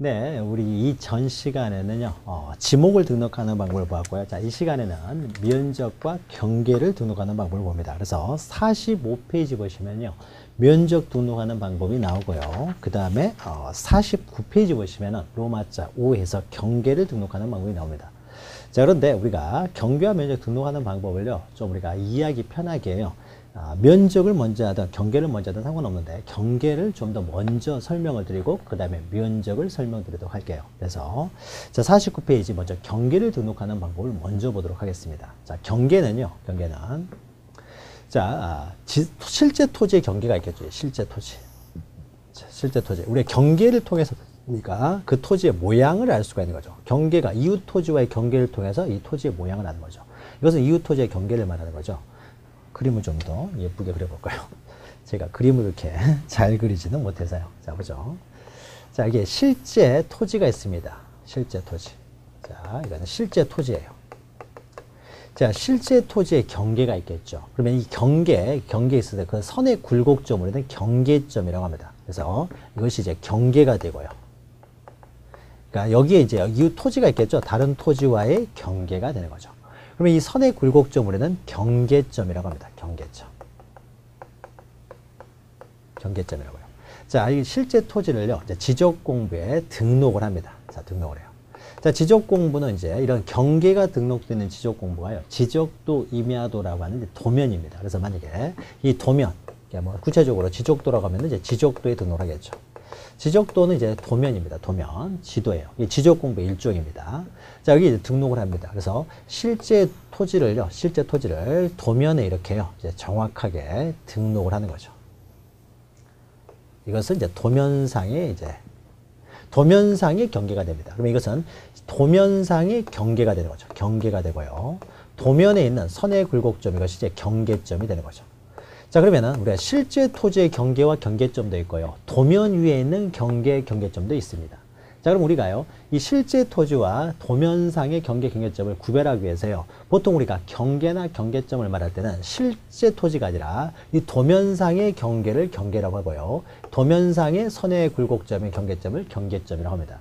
네, 우리 이 전 시간에는요, 지목을 등록하는 방법을 보았고요. 자, 이 시간에는 면적과 경계를 등록하는 방법을 봅니다. 그래서 45페이지 보시면요, 면적 등록하는 방법이 나오고요. 그 다음에 49페이지 보시면은 로마자 5에서 경계를 등록하는 방법이 나옵니다. 자, 그런데 우리가 경계와 면적 등록하는 방법을요, 좀 우리가 이해하기 편하게요. 면적을 먼저 하든 경계를 먼저 하든 상관없는데 경계를 좀 더 먼저 설명을 드리고 그 다음에 면적을 설명드리도록 할게요. 그래서 자 49페이지 먼저 경계를 등록하는 방법을 먼저 보도록 하겠습니다. 자 경계는요. 경계는 자 실제 토지의 경계가 있겠죠. 실제 토지. 자, 실제 토지. 우리가 경계를 통해서 우리가 그 토지의 모양을 알 수가 있는 거죠. 경계가 이웃 토지와의 경계를 통해서 이 토지의 모양을 아는 거죠. 이것은 이웃 토지의 경계를 말하는 거죠. 그림을 좀 더 예쁘게 그려볼까요? 제가 그림을 이렇게 잘 그리지는 못해서요. 자, 보죠. 자, 이게 실제 토지가 있습니다. 실제 토지. 자, 이거는 실제 토지예요. 자, 실제 토지에 경계가 있겠죠. 그러면 이 경계에 있을 때 그 선의 굴곡점으로 된 경계점이라고 합니다. 그래서 이것이 이제 경계가 되고요. 그러니까 여기에 이제 이웃 토지가 있겠죠. 다른 토지와의 경계가 되는 거죠. 그러면 이 선의 굴곡점으로는 경계점이라고 합니다. 경계점. 경계점이라고요. 자, 이 실제 토지를요, 이제 지적 공부에 등록을 합니다. 자, 등록을 해요. 자, 지적 공부는 이제 이런 경계가 등록되는 지적 공부가요, 지적도 임야도라고 하는 도면입니다. 그래서 만약에 이 도면, 뭐 구체적으로 지적도라고 하면 이제 지적도에 등록하겠죠. 지적도는 이제 도면입니다. 도면, 지도예요. 이 지적 공부의 일종입니다. 자, 여기 이제 등록을 합니다. 그래서 실제 토지를요, 실제 토지를 도면에 이렇게요, 이제 정확하게 등록을 하는 거죠. 이것은 이제 도면상의 경계가 됩니다. 그러면 이것은 도면상의 경계가 되는 거죠. 경계가 되고요. 도면에 있는 선의 굴곡점, 이것이 이제 경계점이 되는 거죠. 자, 그러면은 우리가 실제 토지의 경계와 경계점도 있고요. 도면 위에 있는 경계점도 있습니다. 자, 그럼 우리가요, 이 실제 토지와 도면상의 경계점을 구별하기 위해서요, 보통 우리가 경계나 경계점을 말할 때는 실제 토지가 아니라 이 도면상의 경계를 경계라고 하고요, 도면상의 선의 굴곡점의 경계점을 경계점이라고 합니다.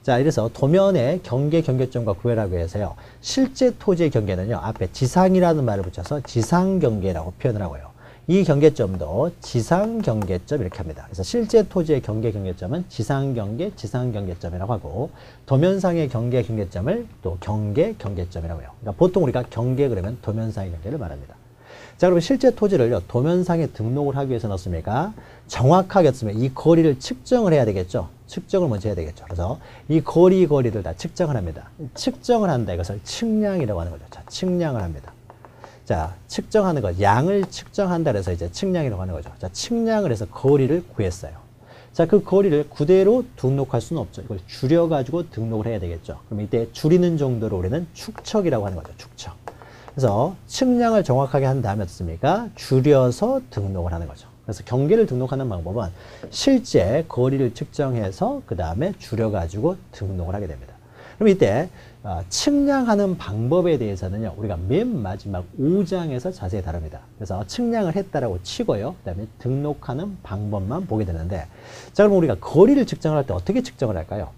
자, 이래서 도면의 경계점과 구별하기 위해서요, 실제 토지의 경계는요, 앞에 지상이라는 말을 붙여서 지상경계라고 표현을 하고요. 이 경계점도 지상경계점 이렇게 합니다. 그래서 실제 토지의 경계점은 지상경계점이라고 하고, 도면상의 경계점을 또 경계점이라고 해요. 그러니까 보통 우리가 경계 그러면 도면상의 경계를 말합니다. 자, 그러면 실제 토지를요, 도면상에 등록을 하기 위해서는 어떻습니까? 정확하게 어떻습니까? 이 거리를 측정을 해야 되겠죠. 측정을 먼저 해야 되겠죠. 그래서 이 거리를 다 측정을 합니다. 측정을 한다. 이것을 측량이라고 하는 거죠. 자, 측량을 합니다. 자, 측정하는 것, 양을 측정한다 그래서 이제 측량이라고 하는 거죠. 자, 측량을 해서 거리를 구했어요. 자, 그 거리를 그대로 등록할 수는 없죠. 이걸 줄여가지고 등록을 해야 되겠죠. 그럼 이때 줄이는 정도로 우리는 축척이라고 하는 거죠. 축척. 그래서 측량을 정확하게 한 다음에 어떻습니까? 줄여서 등록을 하는 거죠. 그래서 경계를 등록하는 방법은 실제 거리를 측정해서 그 다음에 줄여가지고 등록을 하게 됩니다. 그럼 이때 측량하는 방법에 대해서는요, 우리가 맨 마지막 5장에서 자세히 다룹니다. 그래서 측량을 했다라고 치고요, 그 다음에 등록하는 방법만 보게 되는데, 자, 그럼 우리가 거리를 측정을 할 때 어떻게 측정을 할까요?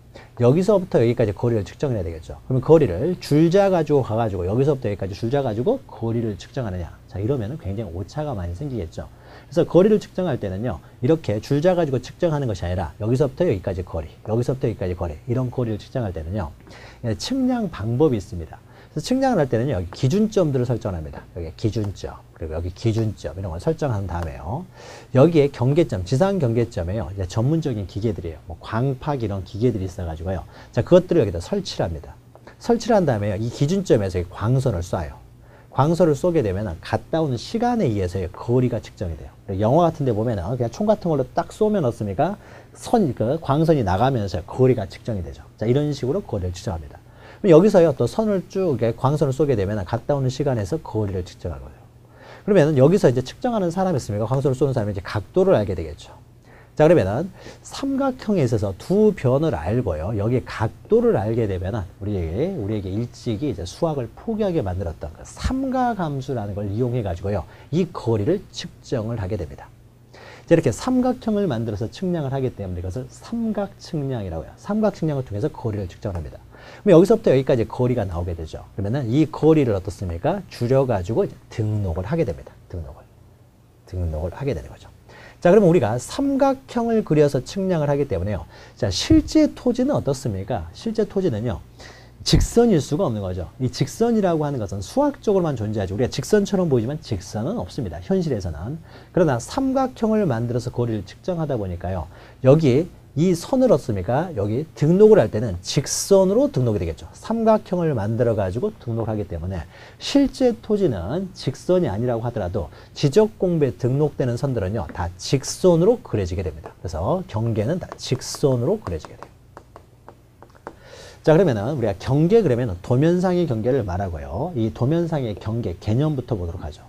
여기서부터 여기까지 거리를 측정해야 되겠죠. 그러면 거리를 줄자 가지고 가가지고 여기서부터 여기까지 줄자 가지고 거리를 측정하느냐. 자, 이러면 굉장히 오차가 많이 생기겠죠. 그래서 거리를 측정할 때는요, 이렇게 줄자 가지고 측정하는 것이 아니라 여기서부터 여기까지 거리, 여기서부터 여기까지 거리, 이런 거리를 측정할 때는요, 측량 방법이 있습니다. 그래서 측량을 할 때는요, 여기 기준점들을 설정합니다. 여기 기준점, 그리고 여기 기준점, 이런 걸 설정한 다음에요, 여기에 경계점, 지상 경계점에요, 이제 전문적인 기계들이에요. 뭐 광팍 이런 기계들이 있어가지고요. 자, 그것들을 여기다 설치를 합니다. 설치를 한 다음에요, 이 기준점에서 광선을 쏴요. 광선을 쏘게 되면 갔다 오는 시간에 의해서의 거리가 측정이 돼요. 영화 같은 데 보면 그냥 총 같은 걸로 딱 쏘면 어떻습니까? 광선이 나가면서 거리가 측정이 되죠. 자, 이런 식으로 거리를 측정합니다. 여기서요, 또 선을 쭉 광선을 쏘게 되면 갔다 오는 시간에서 거리를 측정하거든요. 그러면 여기서 이제 측정하는 사람이 있습니까? 광선을 쏘는 사람이 이제 각도를 알게 되겠죠. 자, 그러면은 삼각형에 있어서 두 변을 알고요, 여기 각도를 알게 되면은 우리에게 일찍이 이제 수학을 포기하게 만들었던 그 삼각함수라는 걸 이용해 가지고요, 이 거리를 측정을 하게 됩니다. 이렇게 삼각형을 만들어서 측량을 하기 때문에 이것을 삼각측량이라고 해요. 삼각측량을 통해서 거리를 측정합니다. 그럼 여기서부터 여기까지 거리가 나오게 되죠. 그러면은 이 거리를 어떻습니까? 줄여가지고 등록을 하게 됩니다. 등록을 하게 되는 거죠. 자, 그러면 우리가 삼각형을 그려서 측량을 하기 때문에요. 자, 실제 토지는 어떻습니까? 실제 토지는요, 직선일 수가 없는 거죠. 이 직선이라고 하는 것은 수학적으로만 존재하죠. 우리가 직선처럼 보이지만 직선은 없습니다. 현실에서는. 그러나 삼각형을 만들어서 거리를 측정하다 보니까요, 여기 이 선을 어떻습니까? 여기 등록을 할 때는 직선으로 등록이 되겠죠. 삼각형을 만들어 가지고 등록하기 때문에 실제 토지는 직선이 아니라고 하더라도 지적공부에 등록되는 선들은요, 다 직선으로 그려지게 됩니다. 그래서 경계는 다 직선으로 그려지게 돼요. 자, 그러면은 우리가 경계 그러면 도면상의 경계를 말하고요. 이 도면상의 경계 개념부터 보도록 하죠.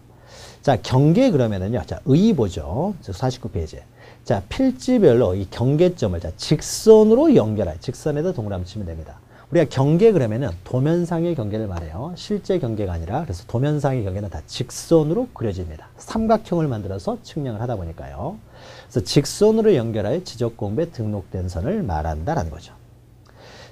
자, 경계 그러면은요. 자, 보죠. 49페이지. 자, 필지별로 이 경계점을 자, 직선으로 연결할, 직선에다 동그라미 치면 됩니다. 우리가 경계 그러면은 도면상의 경계를 말해요. 실제 경계가 아니라, 그래서 도면상의 경계는 다 직선으로 그려집니다. 삼각형을 만들어서 측량을 하다 보니까요. 그래서 직선으로 연결할 지적공부에 등록된 선을 말한다라는 거죠.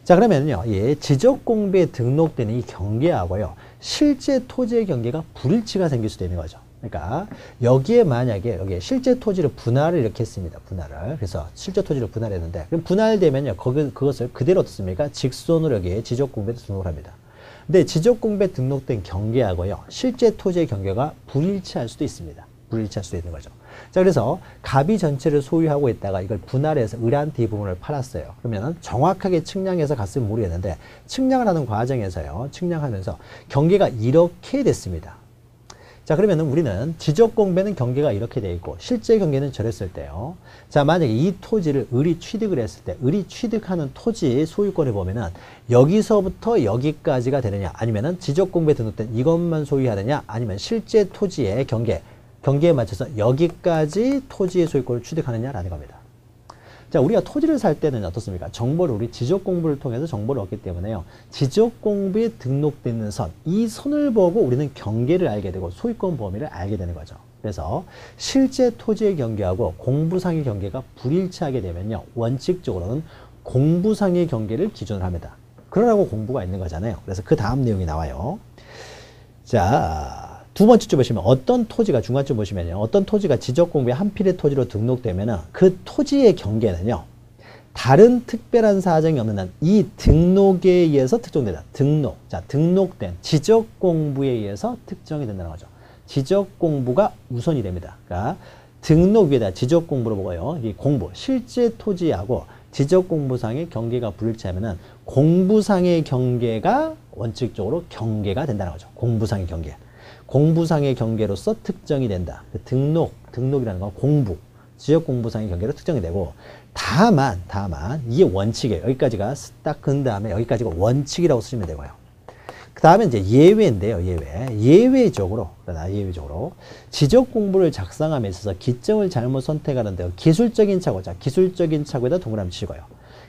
자, 그러면요, 이 지적공부에 등록된 이 경계하고요, 실제 토지의 경계가 불일치가 생길 수도 있는 거죠. 그러니까 여기에 만약에 여기에 실제 토지를 분할을 이렇게 했습니다. 분할을. 그래서 실제 토지를 분할했는데, 그럼 분할되면요, 그것을 그대로 어떻습니까? 직선으로 여기에 지적공부에 등록을 합니다. 근데 지적공부에 등록된 경계하고요, 실제 토지의 경계가 불일치할 수도 있습니다. 불일치할 수도 있는 거죠. 자, 그래서 갑이 전체를 소유하고 있다가 이걸 분할해서 을한테 이 부분을 팔았어요. 그러면 정확하게 측량해서 갔으면 모르겠는데, 측량을 하는 과정에서요, 측량하면서 경계가 이렇게 됐습니다. 자, 그러면 우리는 지적공부에는 경계가 이렇게 돼 있고 실제 경계는 저랬을 때요. 자, 만약에 이 토지를 을이 취득을 했을 때 을이 취득하는 토지 소유권을 보면은 여기서부터 여기까지가 되느냐, 아니면은 지적공부에 등록된 이것만 소유하느냐, 아니면 실제 토지의 경계에 맞춰서 여기까지 토지의 소유권을 취득하느냐라는 겁니다. 자, 우리가 토지를 살 때는 어떻습니까? 정보를 우리 지적공부를 통해서 정보를 얻기 때문에요. 지적공부에 등록되어 있는 선, 이 선을 보고 우리는 경계를 알게 되고 소유권 범위를 알게 되는 거죠. 그래서 실제 토지의 경계하고 공부상의 경계가 불일치하게 되면요, 원칙적으로는 공부상의 경계를 기준으로 합니다. 그러라고 공부가 있는 거잖아요. 그래서 그 다음 내용이 나와요. 자, 두 번째 줄 보시면 어떤 토지가, 중간줄 보시면요, 어떤 토지가 지적공부에 한 필의 토지로 등록되면은 그 토지의 경계는요, 다른 특별한 사정이 없는 한 이 등록에 의해서 특정된다. 자, 등록된 지적공부에 의해서 특정이 된다는 거죠. 지적공부가 우선이 됩니다. 그러니까 등록 위에다 지적공부로 보고요, 이 공부, 실제 토지하고 지적공부상의 경계가 불일치하면은 공부상의 경계가 원칙적으로 경계가 된다는 거죠. 공부상의 경계. 공부상의 경계로서 특정이 된다. 등록이라는 건 공부, 지역공부상의 경계로 특정이 되고, 다만 이게 원칙이에요. 여기까지가 딱 근 다음에 여기까지가 원칙이라고 쓰시면 되고요. 그 다음에 이제 예외인데요. 예외적으로 지적공부를 작성함에 있어서 기점을 잘못 선택하는데요, 기술적인 착오, 자, 기술적인 착오에다 동그라미 치고요.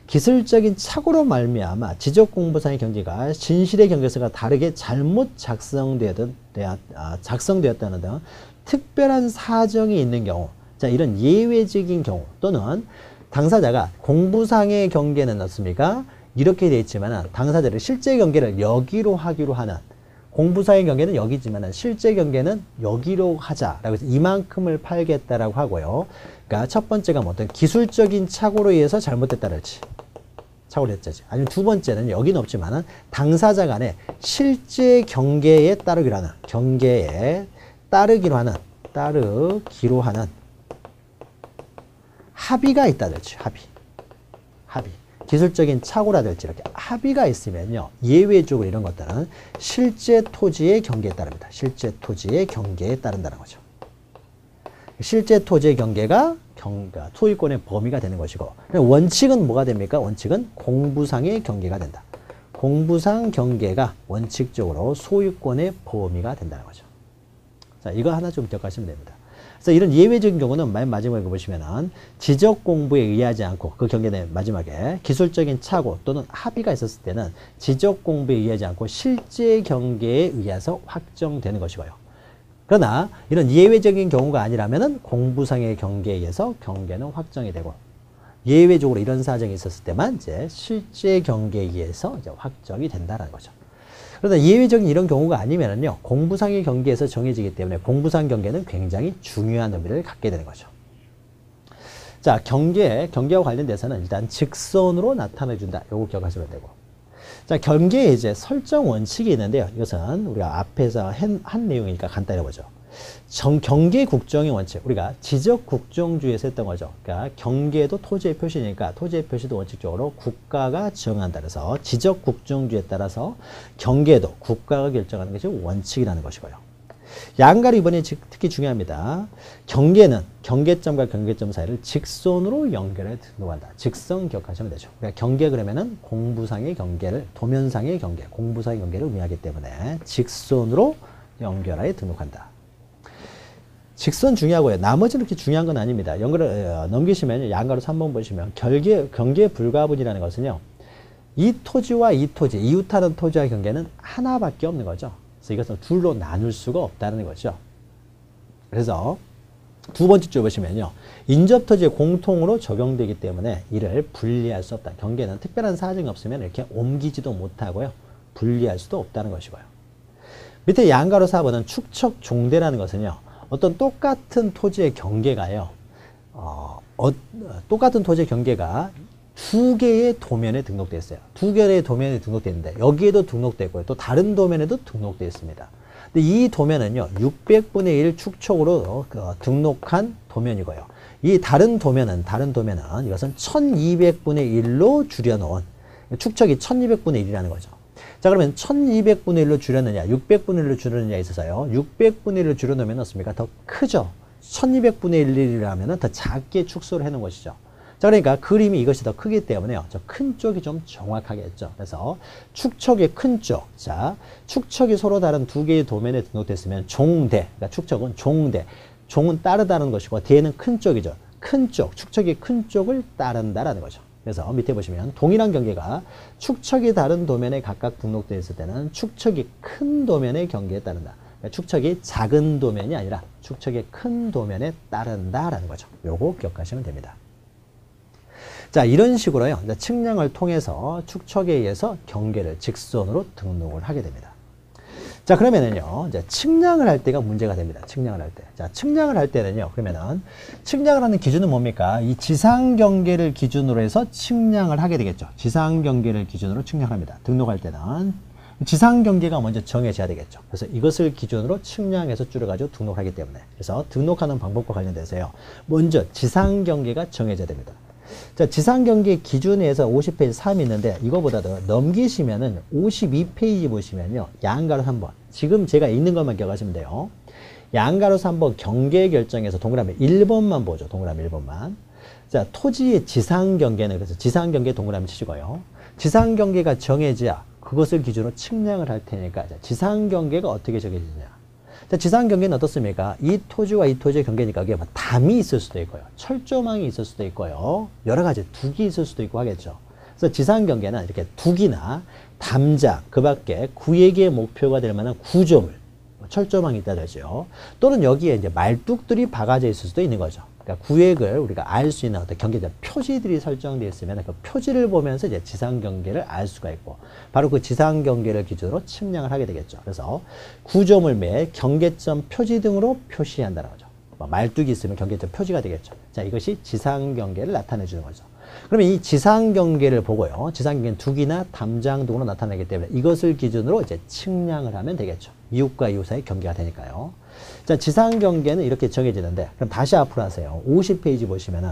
기술적인 착오로 말미암아 지적공부상의 경계가 진실의 경계서가 다르게 잘못 작성되었다는 등 특별한 사정이 있는 경우, 자, 이런 예외적인 경우, 또는 당사자가 공부상의 경계는 어떻습니까? 이렇게 되어 있지만 당사자를 실제 경계를 여기로 하기로 하는, 공부상의 경계는 여기지만 실제 경계는 여기로 하자라고 해서 이만큼을 팔겠다라고 하고요. 그러니까 첫 번째가 뭐 어떤 기술적인 착오로 의해서 잘못됐다랄지, 착오를 했지. 아니면 두 번째는 여기는 없지만은 당사자 간의 실제 경계에 따르기로 하는 합의가 있다든지, 합의. 기술적인 착오라든지 이렇게 합의가 있으면요, 예외적으로 이런 것들은 실제 토지의 경계에 따릅니다. 실제 토지의 경계에 따른다는 거죠. 실제 토지의 경계가 소유권의 범위가 되는 것이고, 원칙은 뭐가 됩니까? 원칙은 공부상의 경계가 된다. 공부상 경계가 원칙적으로 소유권의 범위가 된다는 거죠. 자, 이거 하나 좀 기억하시면 됩니다. 그래서 이런 예외적인 경우는 맨 마지막에 보시면은 지적공부에 의하지 않고, 그 경계는 마지막에 기술적인 착오 또는 합의가 있었을 때는 지적공부에 의하지 않고 실제 경계에 의해서 확정되는 것이고요. 그러나 이런 예외적인 경우가 아니라면은 공부상의 경계에 의해서 경계는 확정이 되고 예외적으로 이런 사정이 있었을 때만 이제 실제 경계에 의해서 이제 확정이 된다는 거죠. 그러나 예외적인 이런 경우가 아니면은요, 공부상의 경계에서 정해지기 때문에 공부상 경계는 굉장히 중요한 의미를 갖게 되는 거죠. 자, 경계와 관련돼서는 일단 직선으로 나타내준다. 요거 기억하시면 되고. 자, 경계에 이제 설정 원칙이 있는데요. 이것은 우리가 앞에서 한 내용이니까 간단히 해보죠. 경계 국정의 원칙. 우리가 지적 국정주의에서 했던 거죠. 그러니까 경계도 토지의 표시니까 토지의 표시도 원칙적으로 국가가 정한다. 그래서 지적 국정주의에 따라서 경계도 국가가 결정하는 것이 원칙이라는 것이고요. 양가로 이번에 특히 중요합니다. 경계는 경계점과 경계점 사이를 직선으로 연결해 등록한다. 직선 기억하시면 되죠. 그러니까 경계 그러면은 공부상의 경계를, 도면상의 경계, 공부상의 경계를 의미하기 때문에 직선으로 연결하여 등록한다. 직선 중요하고요. 나머지는 그렇게 중요한 건 아닙니다. 넘기시면 양가로 3번 보시면 경계 불가분이라는 것은요. 이 토지와 이 토지, 이웃하는 토지와 경계는 하나밖에 없는 거죠. 그래서 이것은 둘로 나눌 수가 없다는 거죠. 그래서 두 번째 줄 보시면요. 인접토지에 공통으로 적용되기 때문에 이를 분리할 수 없다. 경계는 특별한 사정이 없으면 이렇게 옮기지도 못하고요. 분리할 수도 없다는 것이고요. 밑에 양가로 4번은 축척 종대라는 것은요. 어떤 똑같은 토지의 경계가요. 똑같은 토지의 경계가 두 개의 도면에 등록되어 있어요. 두 개의 도면에 등록되어 있는데 여기에도 등록되어 있고요. 또 다른 도면에도 등록되어 있습니다. 근데 이 도면은요. 600분의 1 축척으로 등록한 도면이고요. 이 다른 도면은 이것은 1200분의 1로 줄여놓은 축척이 1200분의 1이라는 거죠. 자, 그러면 1200분의 1로 줄였느냐 600분의 1로 줄였느냐에 있어서요. 600분의 1로 줄여놓으면 어떻습니까? 더 크죠. 1200분의 1이라면 더 작게 축소를 해놓은 것이죠. 자, 그러니까 그림이 이것이 더 크기 때문에요. 저 큰 쪽이 좀 정확하겠죠. 그래서 축척의 큰 쪽. 자, 축척이 서로 다른 두 개의 도면에 등록됐으면 종대. 그러니까 축척은 종대. 종은 따르다는 것이고 대는 큰 쪽이죠. 큰 쪽. 축척이 큰 쪽을 따른다라는 거죠. 그래서 밑에 보시면 동일한 경계가 축척이 다른 도면에 각각 등록되어 있을 때는 축척이 큰 도면의 경계에 따른다. 그러니까 축척이 작은 도면이 아니라 축척이 큰 도면에 따른다라는 거죠. 요거 기억하시면 됩니다. 자, 이런 식으로요. 측량을 통해서 축척에 의해서 경계를 직선으로 등록을 하게 됩니다. 자, 그러면은요. 이제 측량을 할 때가 문제가 됩니다. 측량을 할 때. 자, 측량을 할 때는요. 그러면은 측량을 하는 기준은 뭡니까? 이 지상 경계를 기준으로 해서 측량을 하게 되겠죠. 지상 경계를 기준으로 측량합니다. 등록할 때는 지상 경계가 먼저 정해져야 되겠죠. 그래서 이것을 기준으로 측량해서 줄여가지고 등록하기 때문에. 그래서 등록하는 방법과 관련돼서요. 먼저 지상 경계가 정해져야 됩니다. 자, 지상경계 기준에서 50페이지 3이 있는데 이거보다도 넘기시면은 52페이지 보시면요. 양가로 3번. 지금 제가 읽는 것만 기억하시면 돼요. 양가로 3번 경계 결정에서 동그라미 1번만 보죠. 동그라미 1번만. 자, 토지의 지상경계는 그래서 지상경계 동그라미 치시고요. 지상경계가 정해져야 그것을 기준으로 측량을 할 테니까 지상경계가 어떻게 정해지느냐. 자, 지상경계는 어떻습니까? 이 토지와 이 토지의 경계니까 이게 담이 있을 수도 있고요. 철조망이 있을 수도 있고요. 여러 가지 둑이 있을 수도 있고 하겠죠. 그래서 지상경계는 이렇게 둑이나 담장, 그 밖에 구획의 목표가 될 만한 구조물, 철조망이 있다 되죠. 또는 여기에 이제 말뚝들이 박아져 있을 수도 있는 거죠. 그러니까 구획을 우리가 알 수 있는 어떤 경계적 표지들이 설정되어 있으면 그 표지를 보면서 이제 지상경계를 알 수가 있고 바로 그 지상경계를 기준으로 측량을 하게 되겠죠. 그래서 구조물 및 경계점 표지 등으로 표시한다는 거죠. 말뚝이 있으면 경계점 표지가 되겠죠. 자, 이것이 지상경계를 나타내 주는 거죠. 그러면 이 지상경계를 보고요. 지상경계는 둑이나 담장 등으로 나타나기 때문에 이것을 기준으로 이제 측량을 하면 되겠죠. 이웃과 이웃 사이 경계가 되니까요. 자, 지상경계는 이렇게 정해지는데 그럼 다시 앞으로 하세요. 50페이지 보시면은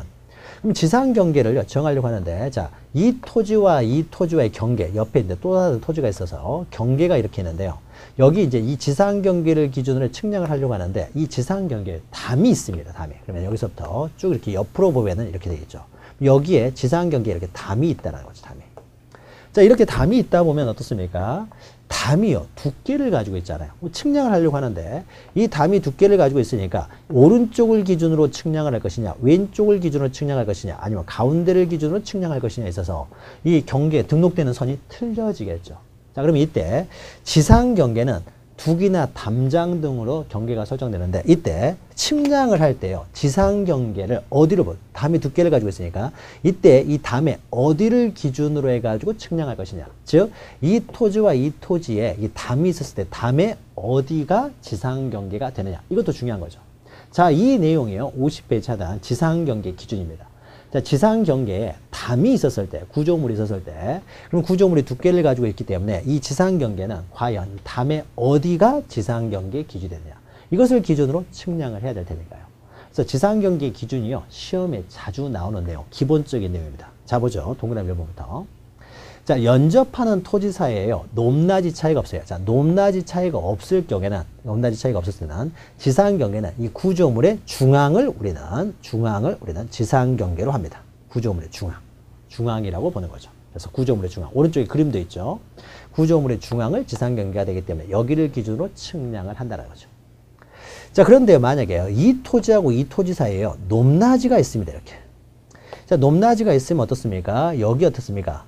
그럼 지상경계를 정하려고 하는데 자, 이 토지와의 경계 옆에 이제 또 다른 토지가 있어서 경계가 이렇게 있는데요. 여기 이제 이 지상경계를 기준으로 측량을 하려고 하는데 이 지상경계에 담이 있습니다. 담이. 그러면 여기서부터 쭉 이렇게 옆으로 보면은 이렇게 되겠죠. 여기에 지상경계에 이렇게 담이 있다는 거죠. 담이. 자, 이렇게 담이 있다 보면 어떻습니까? 담이요. 두께를 가지고 있잖아요. 측량을 하려고 하는데 이 담이 두께를 가지고 있으니까 오른쪽을 기준으로 측량을 할 것이냐 왼쪽을 기준으로 측량할 것이냐 아니면 가운데를 기준으로 측량할 것이냐에 있어서 이 경계에 등록되는 선이 틀려지겠죠. 자, 그럼 이때 지상경계는 두기나 담장 등으로 경계가 설정되는데 이때 측량을 할 때요. 지상 경계를 어디로 담의 두께를 가지고 있으니까 이때 이 담의 어디를 기준으로 해가지고 측량할 것이냐. 즉 이 토지와 이 토지에 이 담이 있었을 때 담의 어디가 지상 경계가 되느냐. 이것도 중요한 거죠. 자, 이 내용이요. 50페이지 차단 지상 경계 기준입니다. 자, 지상 경계에 담이 있었을 때, 구조물이 있었을 때, 그럼 구조물이 두께를 가지고 있기 때문에 이 지상 경계는 과연 담의 어디가 지상 경계 기준이 되느냐. 이것을 기준으로 측량을 해야 될 테니까요. 그래서 지상 경계 기준이요. 시험에 자주 나오는 내용, 기본적인 내용입니다. 자, 보죠. 동그라미 1번부터. 자, 연접하는 토지 사이에요. 높낮이 차이가 없어요. 자, 높낮이 차이가 없을 경우에는, 높낮이 차이가 없을 때는 지상 경계는 이 구조물의 중앙을 우리는 지상 경계로 합니다. 구조물의 중앙이라고 보는 거죠. 그래서 구조물의 중앙. 오른쪽에 그림도 있죠. 구조물의 중앙을 지상 경계가 되기 때문에 여기를 기준으로 측량을 한다는 거죠. 자, 그런데 만약에 이 토지하고 이 토지 사이에요. 높낮이가 있습니다. 이렇게. 자, 높낮이가 있으면 어떻습니까? 여기 어떻습니까?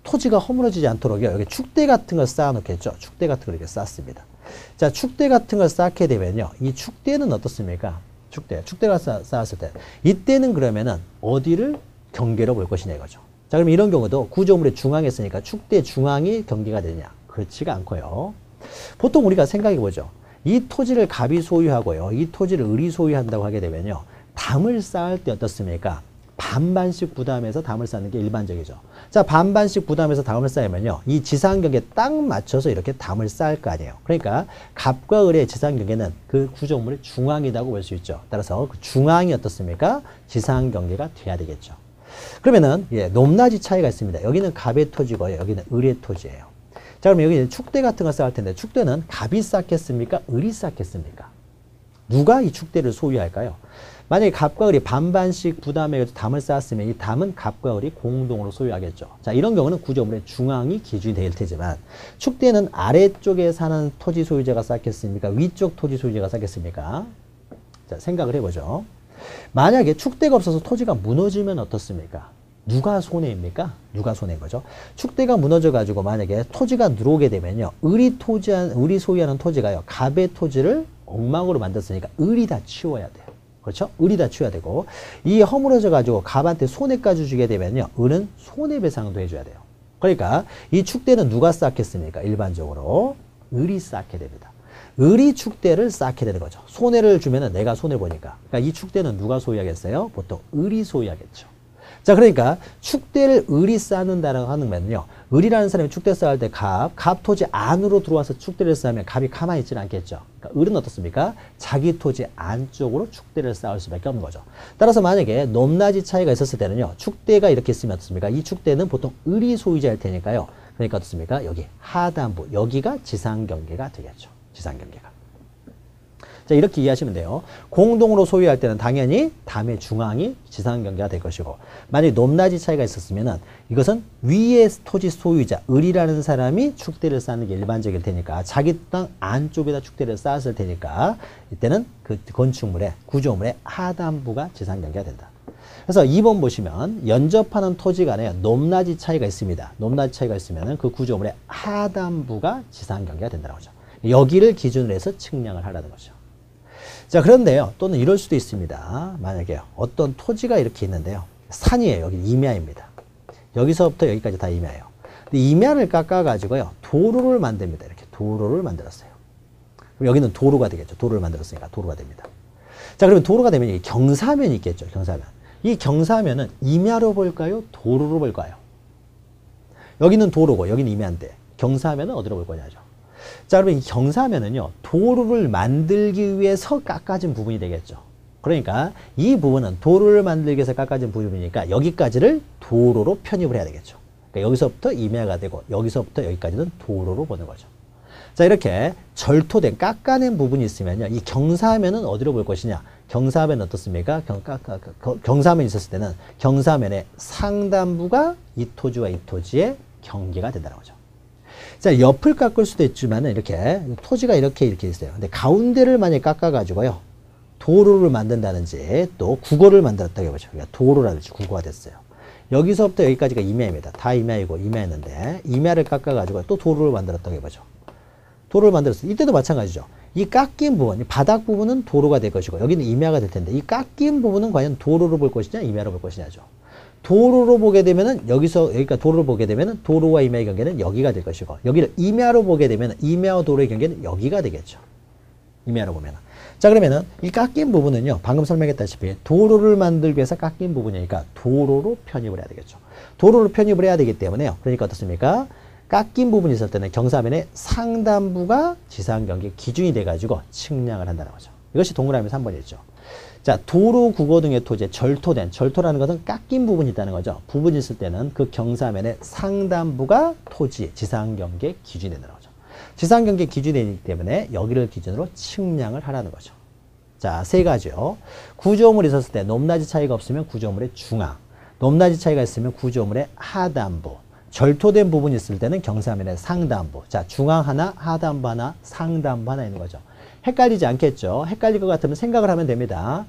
토지가 허물어지지 않도록 여기 축대 같은 걸 쌓아 놓겠죠. 축대 같은 걸 이렇게 쌓습니다. 자, 축대 같은 걸 쌓게 되면요. 이 축대는 어떻습니까? 축대가 쌓았을 때. 이때는 그러면은 어디를 경계로 볼 것이냐 이거죠. 자, 그럼 이런 경우도 구조물의 중앙에 있으니까 축대 중앙이 경계가 되냐? 그렇지가 않고요. 보통 우리가 생각해 보죠. 이 토지를 갑이 소유하고요. 이 토지를 을이 소유한다고 하게 되면요. 담을 쌓을 때 어떻습니까? 반반씩 부담해서 담을 쌓는 게 일반적이죠. 자, 반반씩 부담해서 담을 쌓으면요. 이 지상경계에 딱 맞춰서 이렇게 담을 쌓을 거 아니에요. 그러니까 갑과 을의 지상경계는 그 구조물의 중앙이라고 볼 수 있죠. 따라서 그 중앙이 어떻습니까? 지상경계가 돼야 되겠죠. 그러면은 높낮이 차이가 있습니다. 여기는 갑의 토지고요. 여기는 을의 토지예요. 자, 그러면 여기 축대 같은 거 쌓을 텐데 축대는 갑이 쌓겠습니까? 을이 쌓겠습니까? 누가 이 축대를 소유할까요? 만약에 갑과 을이 반반씩 부담해서 담을 쌓았으면 이 담은 갑과 을이 공동으로 소유하겠죠. 자, 이런 경우는 구조물의 중앙이 기준이 될 테지만 축대는 아래쪽에 사는 토지 소유자가 쌓겠습니까? 위쪽 토지 소유자가 쌓겠습니까? 자, 생각을 해보죠. 만약에 축대가 없어서 토지가 무너지면 어떻습니까? 누가 손해입니까? 누가 손해인 거죠? 축대가 무너져가지고 만약에 토지가 들어오게 되면요. 을이 소유하는 토지가요. 갑의 토지를 엉망으로 만들었으니까 을이 다 치워야 돼요. 그렇죠? 을이 다 치워야 되고 이 허물어져 가지고 갑한테 손해까지 주게 되면요. 을은 손해배상도 해줘야 돼요. 그러니까 이 축대는 누가 쌓겠습니까? 일반적으로 을이 쌓게 됩니다. 을이 축대를 쌓게 되는 거죠. 손해를 주면은 내가 손해보니까. 그러니까 이 축대는 누가 소유하겠어요? 보통 을이 소유하겠죠. 자, 그러니까 축대를 을이 쌓는다라고 하는 거는요. 을이라는 사람이 축대 쌓을 때 갑 토지 안으로 들어와서 축대를 쌓으면 갑이 가만히 있지는 않겠죠. 그러니까 을은 어떻습니까? 자기 토지 안쪽으로 축대를 쌓을 수밖에 없는 거죠. 따라서 만약에 높낮이 차이가 있었을 때는요. 축대가 이렇게 있으면 어떻습니까? 이 축대는 보통 을이 소유자일 테니까요. 그러니까 어떻습니까? 여기 하단부, 여기가 지상경계가 되겠죠. 지상경계가. 자, 이렇게 이해하시면 돼요. 공동으로 소유할 때는 당연히 담의 중앙이 지상경계가 될 것이고 만약에 높낮이 차이가 있었으면은 이것은 위의 토지 소유자 을이라는 사람이 축대를 쌓는 게 일반적일 테니까 자기 땅 안쪽에다 축대를 쌓았을 테니까 이때는 그 건축물의 구조물의 하단부가 지상경계가 된다. 그래서 2번 보시면 연접하는 토지 간에 높낮이 차이가 있습니다. 높낮이 차이가 있으면은 그 구조물의 하단부가 지상경계가 된다는 거죠. 여기를 기준으로 해서 측량을 하라는 거죠. 자, 그런데요. 또는 이럴 수도 있습니다. 만약에 어떤 토지가 이렇게 있는데요. 산이에요. 여기 임야입니다. 여기서부터 여기까지 다 임야예요. 근데 임야를 깎아가지고요. 도로를 만듭니다. 이렇게 도로를 만들었어요. 그럼 여기는 도로가 되겠죠. 도로를 만들었으니까 도로가 됩니다. 자, 그러면 도로가 되면 이 경사면이 있겠죠. 경사면. 이 경사면은 임야로 볼까요? 도로로 볼까요? 여기는 도로고 여기는 임야인데 경사면은 어디로 볼 거냐죠. 자, 그러면 이 경사면은요, 도로를 만들기 위해서 깎아진 부분이 되겠죠. 그러니까 이 부분은 도로를 만들기 위해서 깎아진 부분이니까 여기까지를 도로로 편입을 해야 되겠죠. 그러니까 여기서부터 임야가 되고 여기서부터 여기까지는 도로로 보는 거죠. 자, 이렇게 절토된 깎아낸 부분이 있으면요, 이 경사면은 어디로 볼 것이냐? 경사면은 어떻습니까? 경사면이 있었을 때는 경사면의 상단부가 이 토지와 이 토지의 경계가 된다는 거죠. 자, 옆을 깎을 수도 있지만 이렇게 토지가 이렇게 있어요. 근데 가운데를 만약에 깎아가지고요. 도로를 만든다든지 또 국어를 만들었다고 해보죠. 그러니까 도로라든지 국어가 됐어요. 여기서부터 여기까지가 임야입니다. 다 임야이고 임야였는데 임야를 깎아가지고 또 도로를 만들었다고 해보죠. 도로를 만들었어요. 이때도 마찬가지죠. 이 깎인 부분, 이 바닥 부분은 도로가 될 것이고 여기는 임야가 될 텐데 이 깎인 부분은 과연 도로로 볼 것이냐 임야로 볼 것이냐죠. 도로로 보게 되면은 여기서 여기가 도로를 보게 되면은 도로와 임야의 경계는 여기가 될 것이고 여기를 임야로 보게 되면 임야와 도로의 경계는 여기가 되겠죠. 임야로 보면은. 자 그러면은 이 깎인 부분은요 방금 설명했다시피 도로를 만들기 위해서 깎인 부분이니까 도로로 편입을 해야 되겠죠. 도로로 편입을 해야 되기 때문에요. 그러니까 어떻습니까? 깎인 부분이 있을 때는 경사면의 상단부가 지상경계 기준이 돼가지고 측량을 한다는 거죠. 이것이 동그라미 3번이죠. 자, 도로, 국어 등의 토지에 절토라는 것은 깎인 부분이 있다는 거죠. 부분이 있을 때는 그 경사면의 상단부가 토지, 지상경계 기준이 된다는 거죠. 지상경계 기준이 되기 때문에 여기를 기준으로 측량을 하라는 거죠. 자, 세 가지요. 구조물이 있었을 때 높낮이 차이가 없으면 구조물의 중앙, 높낮이 차이가 있으면 구조물의 하단부, 절토된 부분이 있을 때는 경사면의 상단부. 자, 중앙 하나, 하단부 하나, 상단부 하나 있는 거죠. 헷갈리지 않겠죠? 헷갈릴 것 같으면 생각을 하면 됩니다.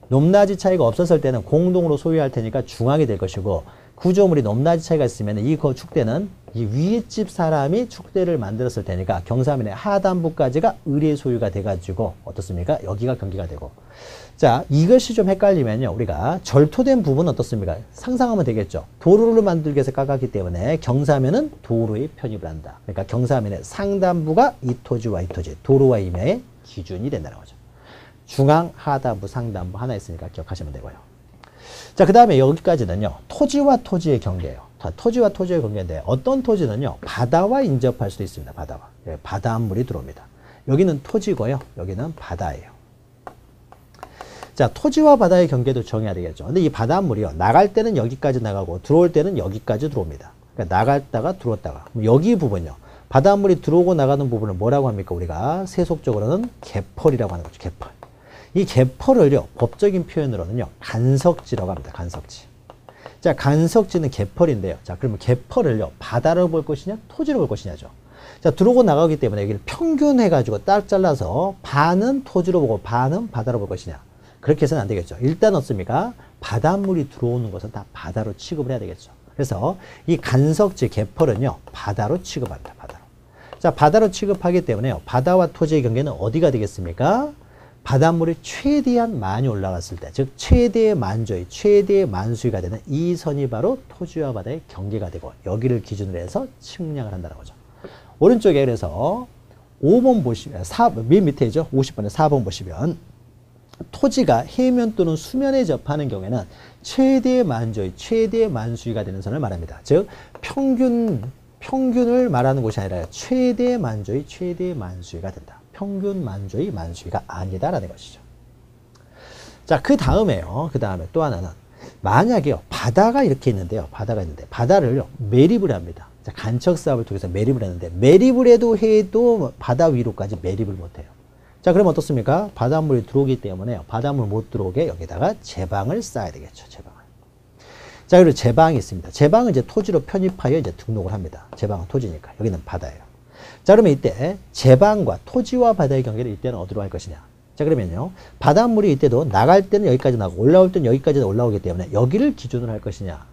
높낮이 차이가 없었을 때는 공동으로 소유할 테니까 중앙이 될 것이고 구조물이 높낮이 차이가 있으면 이 축대는 이 위에 집 사람이 축대를 만들었을 테니까 경사면의 하단부까지가 을의 소유가 돼가지고 어떻습니까? 여기가 경계가 되고 자 이것이 좀 헷갈리면요 우리가 절토된 부분은 어떻습니까? 상상하면 되겠죠. 도로를 만들기 위해서 깎았기 때문에 경사면은 도로에 편입을 한다. 그러니까 경사면의 상단부가 이 토지와 이 토지 도로와 임야의 기준이 된다는 거죠. 중앙, 하단부, 상단부 하나 있으니까 기억하시면 되고요. 자, 그 다음에 여기까지는요. 토지와 토지의 경계예요. 토지와 토지의 경계인데 어떤 토지는요. 바다와 인접할 수도 있습니다. 바다와. 예, 바닷물이 들어옵니다. 여기는 토지고요. 여기는 바다예요. 자, 토지와 바다의 경계도 정해야 되겠죠. 근데 이 바닷물이요. 나갈 때는 여기까지 나가고 들어올 때는 여기까지 들어옵니다. 그러니까 나갔다가 들어왔다가. 여기 부분요. 바닷물이 들어오고 나가는 부분을 뭐라고 합니까? 우리가 세속적으로는 개펄이라고 하는 거죠. 개펄. 이 개펄을요. 법적인 표현으로는요. 간석지라고 합니다. 간석지. 자, 간석지는 개펄인데요. 자, 그러면 개펄을요. 바다로 볼 것이냐? 토지로 볼 것이냐죠. 자, 들어오고 나가기 때문에 여기를 평균해가지고 딱 잘라서 반은 토지로 보고 반은 바다로 볼 것이냐. 그렇게 해서는 안 되겠죠. 일단 어떻습니까? 바닷물이 들어오는 것은 다 바다로 취급을 해야 되겠죠. 그래서 이 간석지 개펄은요. 바다로 취급합니다. 바다로. 자, 바다로 취급하기 때문에요. 바다와 토지의 경계는 어디가 되겠습니까? 바닷물이 최대한 많이 올라갔을 때, 즉 최대의 만조의, 최대의 만수위가 되는 이 선이 바로 토지와 바다의 경계가 되고 여기를 기준으로 해서 측량을 한다는 거죠. 오른쪽에 그래서 5번 보시면, 맨 밑에죠. 50번에 4번 보시면 토지가 해면 또는 수면에 접하는 경우에는 최대의 만조의, 최대의 만수위가 되는 선을 말합니다. 즉 평균을 말하는 곳이 아니라 최대의 만조의, 최대의 만수위가 된다. 평균 만조의 만수위가 아니다라는 것이죠. 자, 그 다음에요. 그 다음에 또 하나는 만약에요. 바다가 이렇게 있는데요. 바다가 있는데 바다를요. 매립을 합니다. 자, 간척 사업을 통해서 매립을 했는데 매립을 해도 바다 위로까지 매립을 못해요. 자, 그럼 어떻습니까? 바닷물이 들어오기 때문에 바닷물 못 들어오게 여기다가 제방을 쌓아야 되겠죠. 제방을. 자, 그리고 제방이 있습니다. 제방은 이제 토지로 편입하여 이제 등록을 합니다. 제방은 토지니까. 여기는 바다예요. 자, 그러면 이때 제방과 토지와 바다의 경계를 이때는 어디로 할 것이냐. 자, 그러면요. 바닷물이 이때도 나갈 때는 여기까지 나가고 올라올 때는 여기까지 올라오기 때문에 여기를 기준으로 할 것이냐.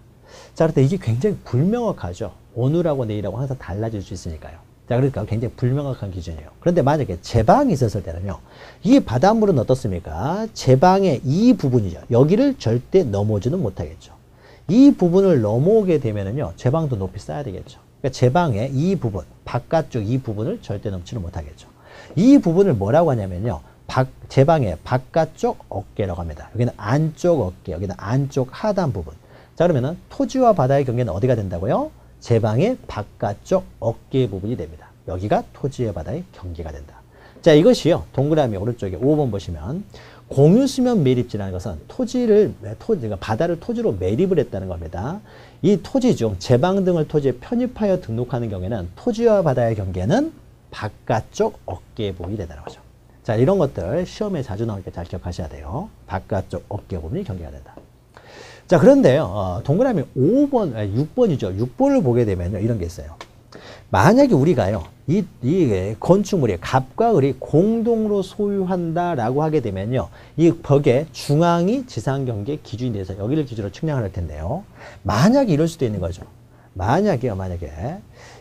자, 그런데 이게 굉장히 불명확하죠. 오늘하고 내일하고 항상 달라질 수 있으니까요. 자, 그러니까 굉장히 불명확한 기준이에요. 그런데 만약에 제방이 있었을 때는요. 이 바닷물은 어떻습니까? 제방의 이 부분이죠. 여기를 절대 넘어오지는 못하겠죠. 이 부분을 넘어오게 되면은요. 제방도 높이 쌓아야 되겠죠. 그러니까 제방의 이 부분, 바깥쪽 이 부분을 절대 넘지는 못하겠죠. 이 부분을 뭐라고 하냐면요. 제방의 바깥쪽 어깨라고 합니다. 여기는 안쪽 어깨, 여기는 안쪽 하단 부분. 자, 그러면은 토지와 바다의 경계는 어디가 된다고요? 제방의 바깥쪽 어깨 부분이 됩니다. 여기가 토지와 바다의 경계가 된다. 자, 이것이요. 동그라미 오른쪽에 5번 보시면 공유수면 매립지라는 것은 그러니까 바다를 토지로 매립을 했다는 겁니다. 이 토지 중 제방 등을 토지에 편입하여 등록하는 경우에는 토지와 바다의 경계는 바깥쪽 어깨 부분이 된다는 거죠. 자, 이런 것들 시험에 자주 나오니까 잘 기억하셔야 돼요. 바깥쪽 어깨 부분이 경계가 된다. 자, 그런데요. 동그라미 6번이죠. 6번을 보게 되면요. 이런 게 있어요. 만약에 우리가요. 이 건축물이 갑과 을이 공동으로 소유한다라고 하게 되면요. 이 벽의 중앙이 지상경계 기준이 돼서 여기를 기준으로 측량을 할 텐데요. 만약에 이럴 수도 있는 거죠. 만약에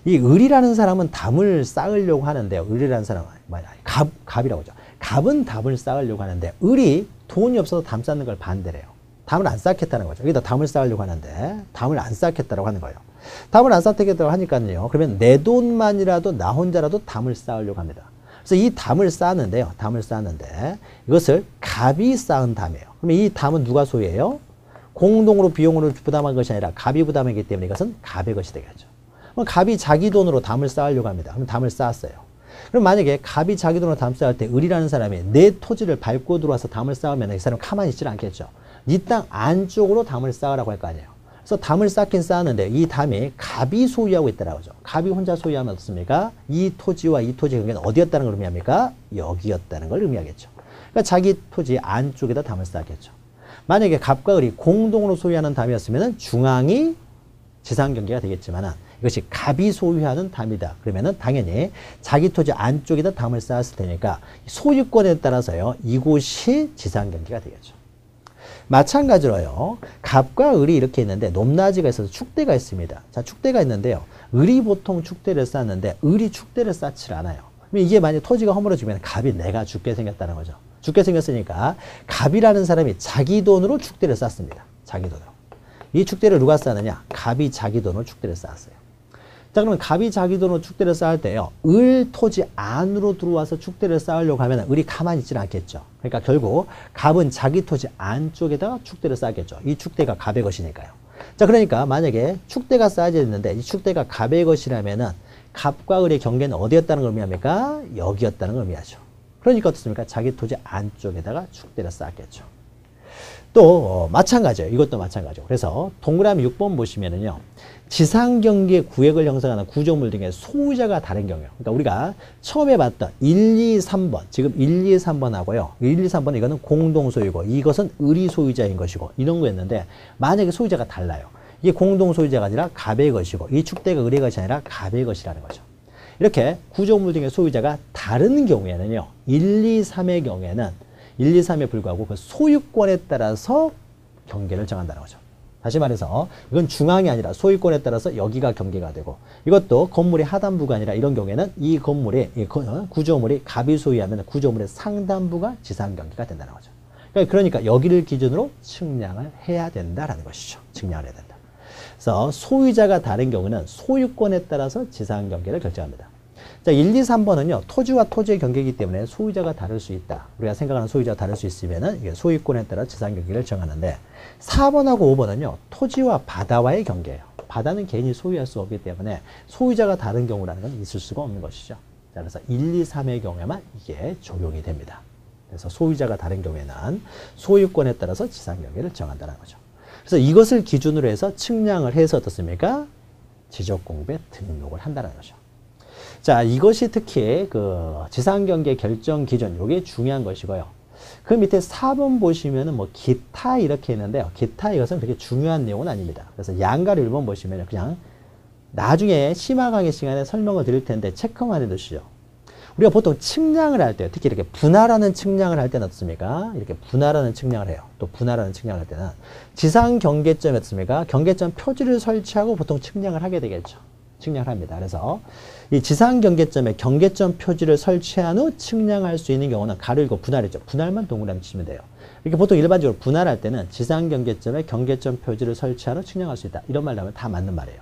이 을이라는 사람은 담을 쌓으려고 하는데요. 을이라는 사람은 갑이라고 하죠. 갑은 담을 쌓으려고 하는데 을이 돈이 없어서 담 쌓는 걸 반대래요. 담을 안 쌓겠다는 거죠. 여기다 담을 쌓으려고 하는데 담을 안 쌓겠다라고 하는 거예요. 담을 안 쌓겠다고 하니까요. 그러면 내 돈만이라도 나 혼자라도 담을 쌓으려고 합니다. 그래서 이 담을 쌓는데요. 담을 쌓는데 이것을 갑이 쌓은 담이에요. 그러면 이 담은 누가 소유해요? 공동으로 비용으로 부담한 것이 아니라 갑이 부담하기 때문에 이것은 갑의 것이 되겠죠. 그럼 갑이 자기 돈으로 담을 쌓으려고 합니다. 그럼 담을 쌓았어요. 그럼 만약에 갑이 자기 돈으로 담 쌓을 때 을이라는 사람이 내 토지를 밟고 들어와서 담을 쌓으면 이 사람 가만히 있지 않겠죠. 이 땅 안쪽으로 담을 쌓으라고 할 거 아니에요. 그래서 담을 쌓긴 쌓았는데 이 담이 갑이 소유하고 있다라고 하죠. 갑이 혼자 소유하면 어떻습니까? 이 토지와 이 토지의 관계는 어디였다는 걸 의미합니까? 여기였다는 걸 의미하겠죠. 그러니까 자기 토지 안쪽에다 담을 쌓겠죠. 만약에 갑과 을이 공동으로 소유하는 담이었으면 중앙이 지상경계가 되겠지만 이것이 갑이 소유하는 담이다. 그러면은 당연히 자기 토지 안쪽에다 담을 쌓았을 테니까 소유권에 따라서요. 이곳이 지상경계가 되겠죠. 마찬가지로요. 갑과 을이 이렇게 있는데 높낮이가 있어서 축대가 있습니다. 자, 축대가 있는데요. 을이 보통 축대를 쌓는데 을이 축대를 쌓지 않아요. 그럼 이게 만약 토지가 허물어지면 갑이 내가 죽게 생겼다는 거죠. 죽게 생겼으니까 갑이라는 사람이 자기 돈으로 축대를 쌓습니다. 자기 돈으로. 이 축대를 누가 쌓느냐? 갑이 자기 돈으로 축대를 쌓았어요. 자, 그러면 갑이 자기 돈으로 축대를 쌓을 때요. 을 토지 안으로 들어와서 축대를 쌓으려고 하면 을이 가만히 있지는 않겠죠. 그러니까 결국 갑은 자기 토지 안쪽에다가 축대를 쌓겠죠. 이 축대가 갑의 것이니까요. 자, 그러니까 만약에 축대가 쌓여져 있는데 이 축대가 갑의 것이라면은 갑과 을의 경계는 어디였다는 걸 의미합니까? 여기였다는 걸 의미하죠. 그러니까 어떻습니까? 자기 토지 안쪽에다가 축대를 쌓았겠죠. 또 마찬가지예요. 이것도 마찬가지고. 그래서 동그라미 6번 보시면은요. 지상경계 구역을 형성하는 구조물 등의 소유자가 다른 경우요. 그러니까 우리가 처음에 봤던 1, 2, 3번. 지금 1, 2, 3번 하고요. 1, 2, 3번 이거는 공동소유고 이것은 을이 소유자인 것이고 이런 거였는데 만약에 소유자가 달라요. 이게 공동소유자가 아니라 갑의 것이고 이 축대가 을의 것이 아니라 갑의 것이라는 거죠. 이렇게 구조물 등의 소유자가 다른 경우에는요. 1, 2, 3의 경우에는 1, 2, 3에 불과하고 그 소유권에 따라서 경계를 정한다는 거죠. 다시 말해서 이건 중앙이 아니라 소유권에 따라서 여기가 경계가 되고 이것도 건물의 하단부가 아니라 이런 경우에는 이 건물의 구조물이 갑이 소유하면 구조물의 상단부가 지상 경계가 된다는 거죠. 그러니까 여기를 기준으로 측량을 해야 된다라는 것이죠. 측량을 해야 된다. 그래서 소유자가 다른 경우는 소유권에 따라서 지상 경계를 결정합니다. 자, 1, 2, 3번은요, 토지와 토지의 경계이기 때문에 소유자가 다를 수 있다. 우리가 생각하는 소유자가 다를 수 있으면은 이게 소유권에 따라 지상 경계를 정하는데 4번하고 5번은요, 토지와 바다와의 경계예요. 바다는 개인이 소유할 수 없기 때문에 소유자가 다른 경우라는 건 있을 수가 없는 것이죠. 자, 그래서 1, 2, 3의 경우에만 이게 적용이 됩니다. 그래서 소유자가 다른 경우에는 소유권에 따라서 지상 경계를 정한다는 거죠. 그래서 이것을 기준으로 해서 측량을 해서 어떻습니까? 지적공부에 등록을 한다는 거죠. 자, 이것이 특히 그 지상경계 결정 기준, 요게 중요한 것이고요. 그 밑에 4번 보시면은 뭐 기타 이렇게 있는데요. 기타 이것은 그렇게 중요한 내용은 아닙니다. 그래서 양가를 1번 보시면 그냥 나중에 심화 강의 시간에 설명을 드릴 텐데 체크만 해두시죠. 우리가 보통 측량을 할 때, 특히 이렇게 분할하는 측량을 할 때는 어떻습니까? 이렇게 분할하는 측량을 해요. 또 분할하는 측량을 할 때는 지상 경계점이 어떻습니까? 경계점 표지를 설치하고 보통 측량을 하게 되겠죠. 측량을 합니다. 그래서 이 지상 경계점에 경계점 표지를 설치한 후 측량할 수 있는 경우는 가로 읽고 분할이죠. 분할만 동그라미 치면 돼요. 이렇게 보통 일반적으로 분할할 때는 지상 경계점에 경계점 표지를 설치한 후 측량할 수 있다. 이런 말 나오면 다 맞는 말이에요.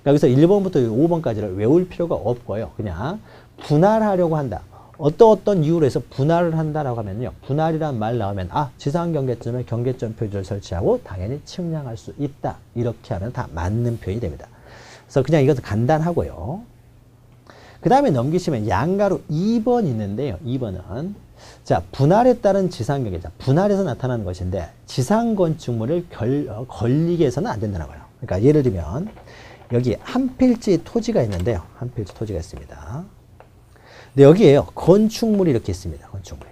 그러니까 여기서 1번부터 5번까지를 외울 필요가 없고요. 그냥 분할하려고 한다. 어떤 이유로 해서 분할을 한다라고 하면요. 분할이란 말 나오면 지상 경계점에 경계점 표지를 설치하고 당연히 측량할 수 있다. 이렇게 하면 다 맞는 표현이 됩니다. 그래서 그냥 이것은 간단하고요. 그 다음에 넘기시면 양가로 2번 있는데요. 2번은 자, 분할에 따른 지상경계. 자, 분할에서 나타나는 것인데 지상 건축물을 걸리게 해서는 안 된다는 거예요. 그러니까 예를 들면 여기 한 필지 토지가 있는데요. 한 필지 토지가 있습니다. 근데 여기에요. 건축물이 이렇게 있습니다. 건축물이.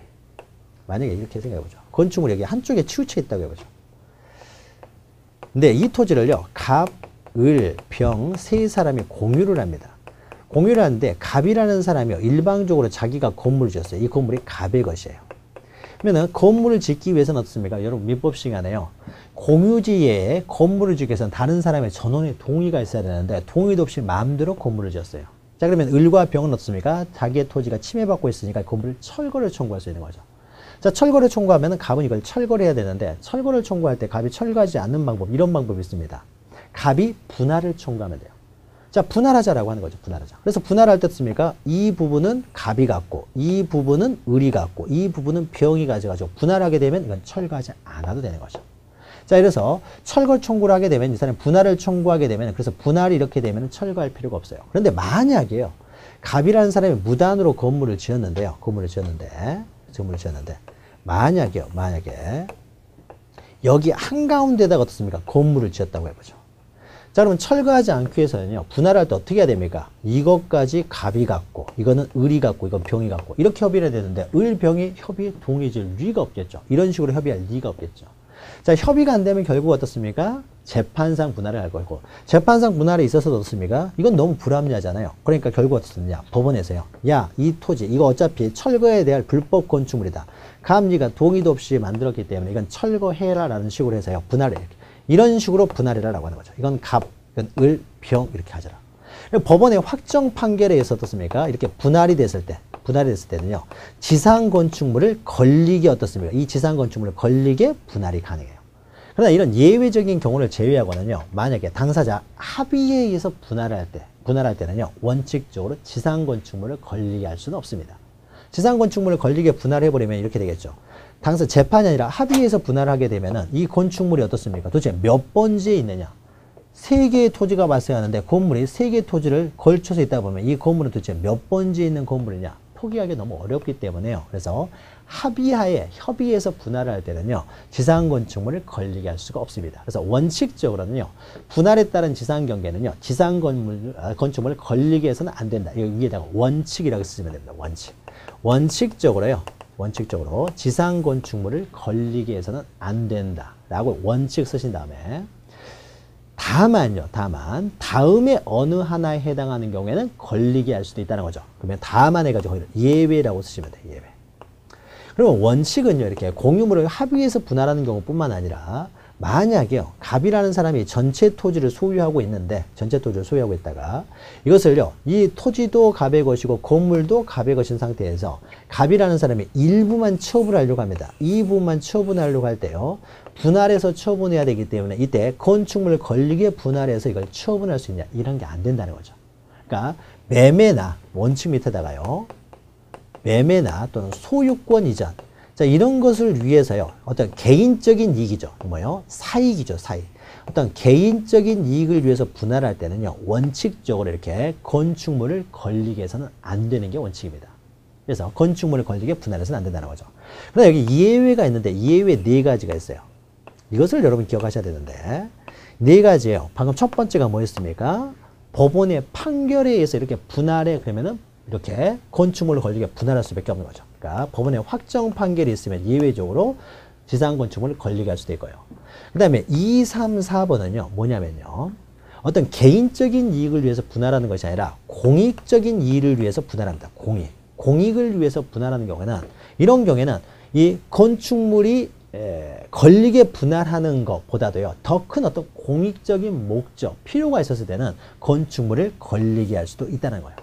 만약에 이렇게 생각해 보죠. 건축물이 여기 한쪽에 치우쳐 있다고 해보죠. 근데 이 토지를요. 갑, 을, 병, 세 사람이 공유를 합니다. 공유를 하는데 갑이라는 사람이요. 일방적으로 자기가 건물을 지었어요. 이 건물이 갑의 것이에요. 그러면 건물을 짓기 위해서는 어떻습니까? 여러분 민법 시간에요. 공유지에 건물을 짓기 위해서는 다른 사람의 전원의 동의가 있어야 되는데 동의도 없이 마음대로 건물을 지었어요. 자, 그러면 을과 병은 어떻습니까? 자기의 토지가 침해받고 있으니까 건물을 철거를 청구할 수 있는 거죠. 자, 철거를 청구하면 갑은 이걸 철거를 해야 되는데 철거를 청구할 때 갑이 철거하지 않는 방법, 이런 방법이 있습니다. 갑이 분할을 청구하면 돼요. 자, 분할하자라고 하는 거죠. 분할하자. 그래서 분할할 때 어떻습니까? 이 부분은 갑이 갖고 이 부분은 을이 갖고 이 부분은 병이 가져가지고 분할하게 되면 이건 철거하지 않아도 되는 거죠. 자, 이래서 철거 청구를 하게 되면 이 사람이 분할을 청구하게 되면 그래서 분할이 이렇게 되면 철거할 필요가 없어요. 그런데 만약에요. 갑이라는 사람이 무단으로 건물을 지었는데 만약에 여기 한가운데다가 어떻습니까? 건물을 지었다고 해보죠. 자, 그러면 철거하지 않기 위해서는요. 분할할 때 어떻게 해야 됩니까? 이것까지 갑이 갖고 이거는 을이 갖고 이건 병이 갖고 이렇게 협의를 해야 되는데 을, 병이 협의에 동의해줄 리가 없겠죠. 이런 식으로 협의할 리가 없겠죠. 자, 협의가 안 되면 결국 어떻습니까? 재판상 분할을 할 거고 재판상 분할에 있어서도 어떻습니까? 이건 너무 불합리하잖아요. 그러니까 결국 어떻습니까? 법원에서요. 야, 이 토지 이거 어차피 철거해야 될 불법 건축물이다. 갑리가 동의도 없이 만들었기 때문에 이건 철거해라 라는 식으로 해서요. 분할을 이런 식으로 분할해라라고 하는 거죠. 이건 갑, 이건 을, 병 이렇게 하자라. 법원의 확정 판결에 의해서 어떻습니까? 이렇게 분할이 됐을 때는요. 지상 건축물을 걸리게 어떻습니까? 이 지상 건축물을 걸리게 분할이 가능해요. 그러나 이런 예외적인 경우를 제외하고는요. 만약에 당사자 합의에 의해서 분할할 때는요. 원칙적으로 지상 건축물을 걸리게 할 수는 없습니다. 지상 건축물을 걸리게 분할해버리면 이렇게 되겠죠. 당사 재판이 아니라 합의해서 분할하게 되면은 이 건축물이 어떻습니까? 도대체 몇 번지에 있느냐? 3개의 토지가 발생하는데 건물이 3개의 토지를 걸쳐서 있다 보면 이 건물은 도대체 몇 번지에 있는 건물이냐? 포기하기 너무 어렵기 때문에요. 그래서 협의해서 분할을 할 때는요. 지상 건축물을 걸리게 할 수가 없습니다. 그래서 원칙적으로는요. 분할에 따른 지상 경계는요. 지상 건축물을 걸리게 해서는 안 된다. 여기 위에다가 원칙이라고 쓰시면 됩니다. 원칙적으로 지상 건축물을 걸리게 해서는 안 된다라고 원칙 쓰신 다음에 다만 다음에 어느 하나에 해당하는 경우에는 걸리게 할 수도 있다는 거죠. 그러면 다만 해가지고 예외라고 쓰시면 돼요. 예외. 그러면 원칙은요. 이렇게 공유물을 합의해서 분할하는 경우뿐만 아니라 만약에요. 갑이라는 사람이 전체 토지를 소유하고 있다가 이것을요. 이 토지도 갑의 것이고 건물도 갑의 것인 상태에서 갑이라는 사람이 일부만 처분을 하려고 합니다. 이 부분만 처분하려고 할 때요. 분할해서 처분해야 되기 때문에 이때 건축물을 걸리게 분할해서 이걸 처분할 수 있냐. 이런 게 안 된다는 거죠. 그러니까 매매나 원칙 밑에다가요. 매매나 또는 소유권 이전. 자, 이런 것을 위해서요. 어떤 개인적인 이익이죠. 뭐요? 사익이죠. 사익. 어떤 개인적인 이익을 위해서 분할할 때는요. 원칙적으로 이렇게 건축물을 걸리게 해서는 안 되는 게 원칙입니다. 그래서 건축물을 걸리게 분할해서는 안 된다는 거죠. 그러나 여기 예외가 있는데 예외 4가지가 있어요. 이것을 여러분 기억하셔야 되는데 4가지예요. 방금 첫 번째가 뭐였습니까? 법원의 판결에 의해서 이렇게 분할해 그러면은 이렇게 건축물을 걸리게 분할할 수밖에 없는 거죠. 그러니까 법원의 확정 판결이 있으면 예외적으로 지상 건축물을 걸리게 할 수도 있고요. 그 다음에 2, 3, 4번은요. 뭐냐면요. 어떤 개인적인 이익을 위해서 분할하는 것이 아니라 공익적인 이익을 위해서 분할합니다. 공익을 위해서 분할하는 경우에는 이런 경우에는 이 건축물이 걸리게 분할하는 것보다도요. 더 큰 어떤 공익적인 목적, 필요가 있었을 때는 건축물을 걸리게 할 수도 있다는 거예요.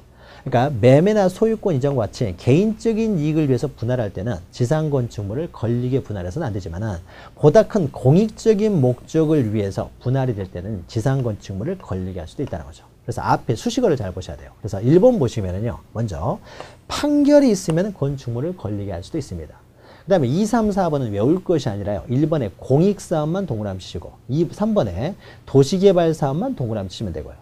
그러니까 매매나 소유권 이전과 같이 개인적인 이익을 위해서 분할할 때는 지상 건축물을 걸리게 분할해서는 안 되지만은 보다 큰 공익적인 목적을 위해서 분할이 될 때는 지상 건축물을 걸리게 할 수도 있다는 거죠. 그래서 앞에 수식어를 잘 보셔야 돼요. 그래서 1번 보시면은요. 먼저 판결이 있으면 건축물을 걸리게 할 수도 있습니다. 그 다음에 2, 3, 4번은 외울 것이 아니라요. 1번에 공익사업만 동그라미 치시고 3번에 도시개발사업만 동그라미 치시면 되고요.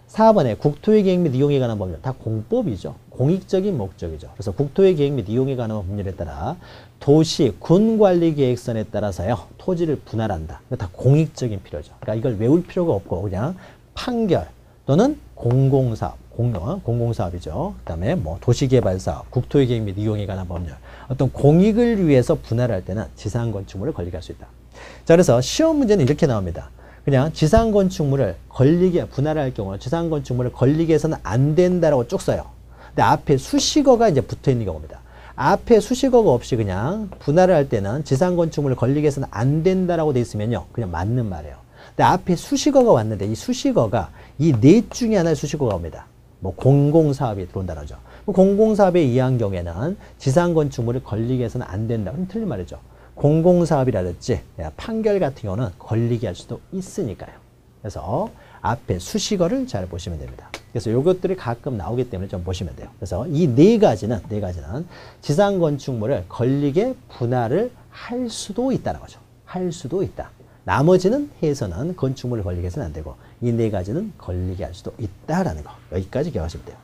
4번에 국토의 계획 및 이용에 관한 법률. 다 공법이죠. 공익적인 목적이죠. 그래서 국토의 계획 및 이용에 관한 법률에 따라 도시, 군관리계획선에 따라서요. 토지를 분할한다. 이거 다 공익적인 필요죠. 그러니까 이걸 외울 필요가 없고 그냥 판결 또는 공공사업, 공공사업이죠. 그 다음에 뭐 도시개발사업, 국토의 계획 및 이용에 관한 법률. 어떤 공익을 위해서 분할할 때는 지상 건축물을 걸리게 할 수 있다. 자, 그래서 시험 문제는 이렇게 나옵니다. 그냥 지상 건축물을 걸리게 분할할 경우는 지상 건축물을 걸리게 해서는 안 된다라고 쭉 써요. 근데 앞에 수식어가 이제 붙어 있는 경우입니다. 앞에 수식어가 없이 그냥 분할을 할 때는 지상건축물을 건리게 해서는 안 된다라고 돼 있으면요. 그냥 맞는 말이에요. 근데 앞에 수식어가 왔는데 이 수식어가 이 넷 중에 하나의 수식어가 옵니다. 뭐 공공사업이 들어온다는 거죠. 공공사업에 의한 경우에는 지상건축물을 건리게 해서는 안 된다. 그럼 틀린 말이죠. 공공사업이라든지 판결 같은 경우는 걸리게 할 수도 있으니까요. 그래서 앞에 수식어를 잘 보시면 됩니다. 그래서 이것들이 가끔 나오기 때문에 좀 보시면 돼요. 그래서 이 네 가지는 지상건축물을 걸리게 분할을 할 수도 있다는 거죠. 할 수도 있다. 나머지는 해서는 건축물을 걸리게 해서는 안 되고 이 네 가지는 걸리게 할 수도 있다라는 거. 여기까지 기억하시면 돼요.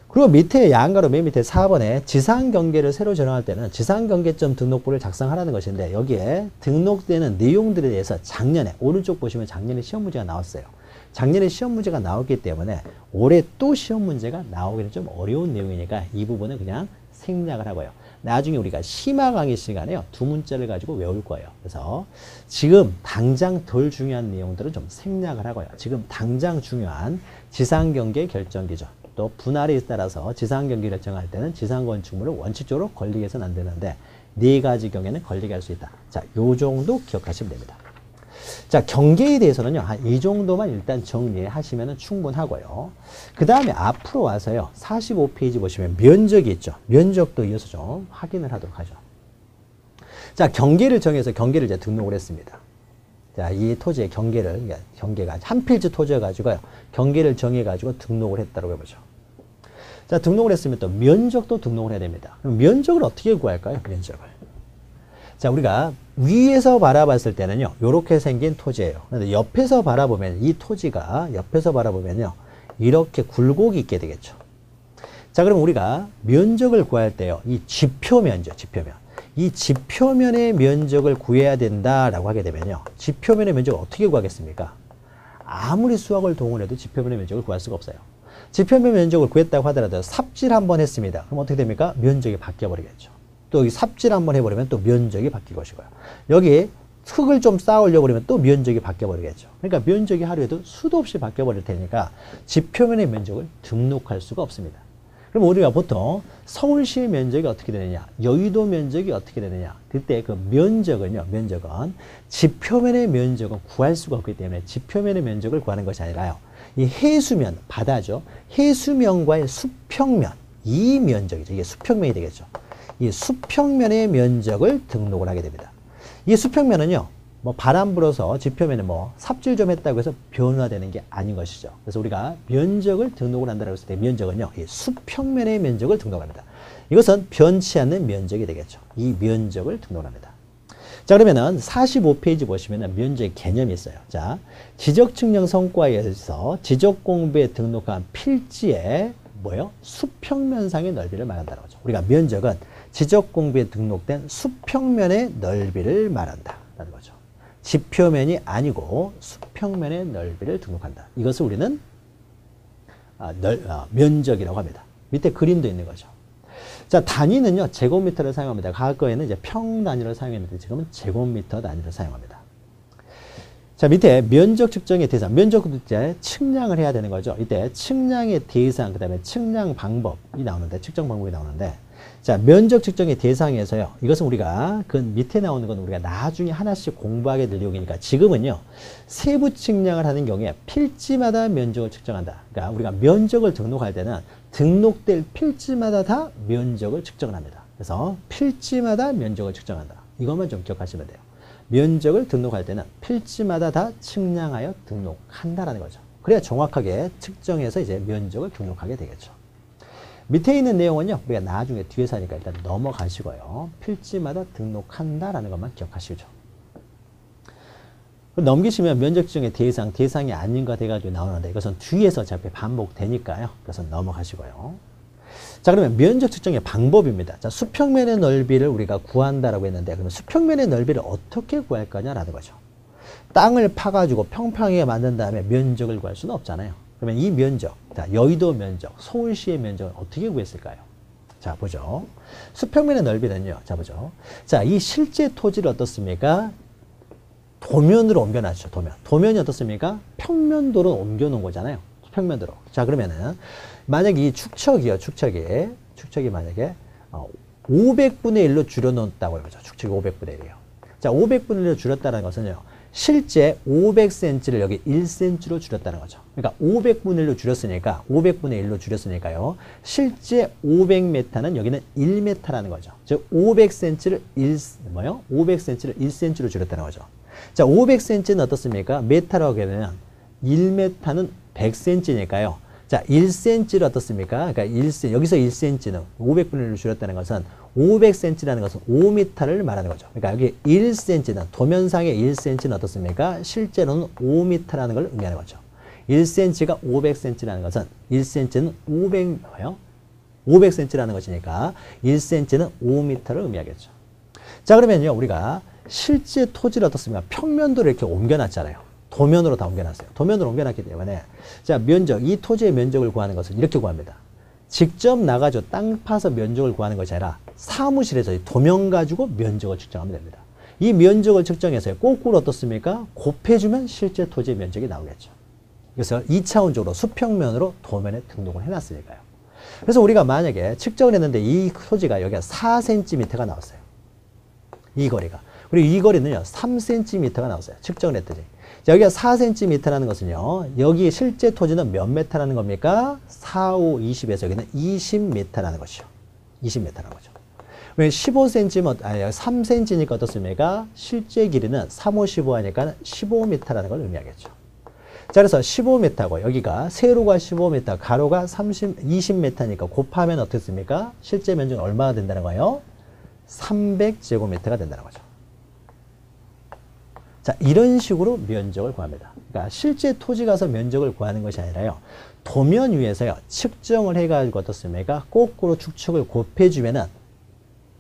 그리고 밑에 양가로 맨 밑에 4번에 지상경계를 새로 전환할 때는 지상경계점 등록부를 작성하라는 것인데 여기에 등록되는 내용들에 대해서 작년에 오른쪽 보시면 작년에 시험 문제가 나왔어요. 작년에 시험 문제가 나왔기 때문에 올해 또 시험 문제가 나오기는 좀 어려운 내용이니까 이 부분은 그냥 생략을 하고요. 나중에 우리가 심화 강의 시간에요. 두 문자를 가지고 외울 거예요. 그래서 지금 당장 덜 중요한 내용들은 좀 생략을 하고요. 지금 당장 중요한 지상경계 결정기준 또 분할에 따라서 지상경계 결정할 때는 지상건축물을 원칙적으로 걸리게 해서는 안 되는데 네 가지 경우에는 걸리게 할 수 있다. 자, 요 정도 기억하시면 됩니다. 자, 경계에 대해서는요, 한 이 정도만 일단 정리하시면 충분하고요. 그 다음에 앞으로 와서요, 45페이지 보시면 면적이 있죠. 면적도 이어서 좀 확인을 하도록 하죠. 자, 경계를 정해서 경계를 이제 등록을 했습니다. 자, 이 토지의 경계가 한 필지 토지여가지고요, 경계를 정해가지고 등록을 했다고 해보죠. 자, 등록을 했으면 또 면적도 등록을 해야 됩니다. 그럼 면적을 어떻게 구할까요? 면적을. 자, 우리가 위에서 바라봤을 때는요, 요렇게 생긴 토지예요. 그런데 옆에서 바라보면, 이 토지가 옆에서 바라보면요, 이렇게 굴곡이 있게 되겠죠. 자, 그럼 우리가 면적을 구할 때요, 이 지표면적, 지표면. 이 지표면의 면적을 구해야 된다라고 하게 되면요, 지표면의 면적을 어떻게 구하겠습니까? 아무리 수학을 동원해도 지표면의 면적을 구할 수가 없어요. 지표면 면적을 구했다고 하더라도 삽질 한번 했습니다. 그럼 어떻게 됩니까? 면적이 바뀌어버리겠죠. 또 여기 삽질 한번 해버리면 또 면적이 바뀔 것이고요. 여기 흙을 좀 쌓아 올려버리면 또 면적이 바뀌어버리겠죠. 그러니까 면적이 하루에도 수도 없이 바뀌어버릴 테니까 지표면의 면적을 등록할 수가 없습니다. 그럼 우리가 보통 서울시의 면적이 어떻게 되느냐, 여의도 면적이 어떻게 되느냐, 그때 그 면적은 지표면의 면적은 구할 수가 없기 때문에 지표면의 면적을 구하는 것이 아니라요, 이 해수면, 바다죠. 해수면과의 수평면, 이 면적이죠. 이게 수평면이 되겠죠. 이 수평면의 면적을 등록을 하게 됩니다. 이 수평면은요, 뭐 바람 불어서 지표면에 뭐 삽질 좀 했다고 해서 변화되는 게 아닌 것이죠. 그래서 우리가 면적을 등록을 한다고 했을 때 면적은요, 이 수평면의 면적을 등록합니다. 이것은 변치 않는 면적이 되겠죠. 이 면적을 등록합니다. 자, 그러면은 45페이지 보시면은 면적의 개념이 있어요. 자, 지적 측량 성과에 의해서 지적 공부에 등록한 필지의 뭐예요? 수평면상의 넓이를 말한다는 거죠. 우리가 면적은 지적 공부에 등록된 수평면의 넓이를 말한다라는 거죠. 지표면이 아니고 수평면의 넓이를 등록한다. 이것을 우리는 면적이라고 합니다. 밑에 그림도 있는 거죠. 자, 단위는요, 제곱미터를 사용합니다. 과거에는 이제 평 단위를 사용했는데 지금은 제곱미터 단위를 사용합니다. 자, 밑에 면적 측정의 대상, 면적도 이제 측량을 해야 되는 거죠. 이때 측량의 대상, 그 다음에 측량 방법이 나오는데, 측정 방법이 나오는데, 자, 면적 측정의 대상에서요, 이것은 우리가 그 밑에 나오는 건 우리가 나중에 하나씩 공부하게 될 내용이니까 지금은요, 세부 측량을 하는 경우에 필지마다 면적을 측정한다. 그러니까 우리가 면적을 등록할 때는 등록될 필지마다 다 면적을 측정을 합니다. 그래서 필지마다 면적을 측정한다. 이것만 좀 기억하시면 돼요. 면적을 등록할 때는 필지마다 다 측량하여 등록한다라는 거죠. 그래야 정확하게 측정해서 이제 면적을 등록하게 되겠죠. 밑에 있는 내용은요, 우리가 나중에 뒤에서 하니까 일단 넘어가시고요. 필지마다 등록한다라는 것만 기억하시죠. 넘기시면 면적 측정의 대상이 아닌 거 돼가지고 나오는데 이것은 뒤에서 어차피 반복되니까요. 그래서 넘어가시고요. 자, 그러면 면적 측정의 방법입니다. 자, 수평면의 넓이를 우리가 구한다라고 했는데, 그러면 수평면의 넓이를 어떻게 구할 거냐라는 거죠. 땅을 파가지고 평평하게 만든 다음에 면적을 구할 수는 없잖아요. 그러면 이 면적, 자, 여의도 면적, 서울시의 면적을 어떻게 구했을까요? 자, 보죠. 수평면의 넓이는요, 자, 보죠. 자, 이 실제 토지를 어떻습니까? 도면으로 옮겨놨죠, 도면. 도면이 어떻습니까? 평면도로 옮겨놓은 거잖아요. 평면도로. 자, 그러면은, 만약에 이 축척이 만약에, 500분의 1로 줄여놓았다고 해보죠. 축척이 500분의 1이에요. 자, 500분의 1로 줄였다는 것은요. 실제 500cm를 여기 1cm로 줄였다는 거죠. 그러니까 500분의 1로 줄였으니까 500분의 1로 줄였으니까요. 실제 500m는 여기는 1m라는 거죠. 즉 500cm를 500cm를 1cm로 줄였다는 거죠. 자, 500cm는 어떻습니까? 메타라고 하면 1m는 100cm니까요. 자, 1cm를 어떻습니까? 그러니까 여기서 1cm는 500분의 1로 줄였다는 것은 500cm라는 것은 5m를 말하는 거죠. 그러니까 여기 1cm는 도면상의 1cm는 어떻습니까? 실제로는 5m라는 걸 의미하는 거죠. 1cm가 500cm라는 것은 1cm는 500cm라는 것이니까 1cm는 5m를 의미하겠죠. 자, 그러면요, 우리가 실제 토지를 어떻습니까? 평면도를 이렇게 옮겨놨잖아요. 도면으로 다 옮겨놨어요. 도면으로 옮겨놨기 때문에 자, 면적, 이 토지의 면적을 구하는 것은 이렇게 구합니다. 직접 나가지고 땅 파서 면적을 구하는 것이 아니라 사무실에서 도면 가지고 면적을 측정하면 됩니다. 이 면적을 측정해서 거꾸로 어떻습니까? 곱해주면 실제 토지의 면적이 나오겠죠. 그래서 2차원적으로 수평면으로 도면에 등록을 해놨으니까요. 그래서 우리가 만약에 측정을 했는데 이 토지가 여기가 4cm가 나왔어요. 이 거리가. 그리고 이 거리는요, 3cm가 나왔어요. 측정을 했더니. 자, 여기가 4cm라는 것은요, 여기 실제 토지는 몇 m라는 겁니까? 4, 5, 20에서 여기는 20m라는 것이요. 20m라는 거죠. 왜 15cm, 아니, 3cm니까 어떻습니까? 실제 길이는 3, 5, 15 하니까 15m라는 걸 의미하겠죠. 자, 그래서 15m고, 여기가 세로가 15m, 가로가 20m니까 곱하면 어떻습니까? 실제 면적은 얼마나 된다는 거예요? 300제곱미터가 된다는 거죠. 자, 이런 식으로 면적을 구합니다. 그러니까 실제 토지 가서 면적을 구하는 것이 아니라요. 도면 위에서요. 측정을 해가지고 어떻습니까? 거꾸로 축척을 곱해주면은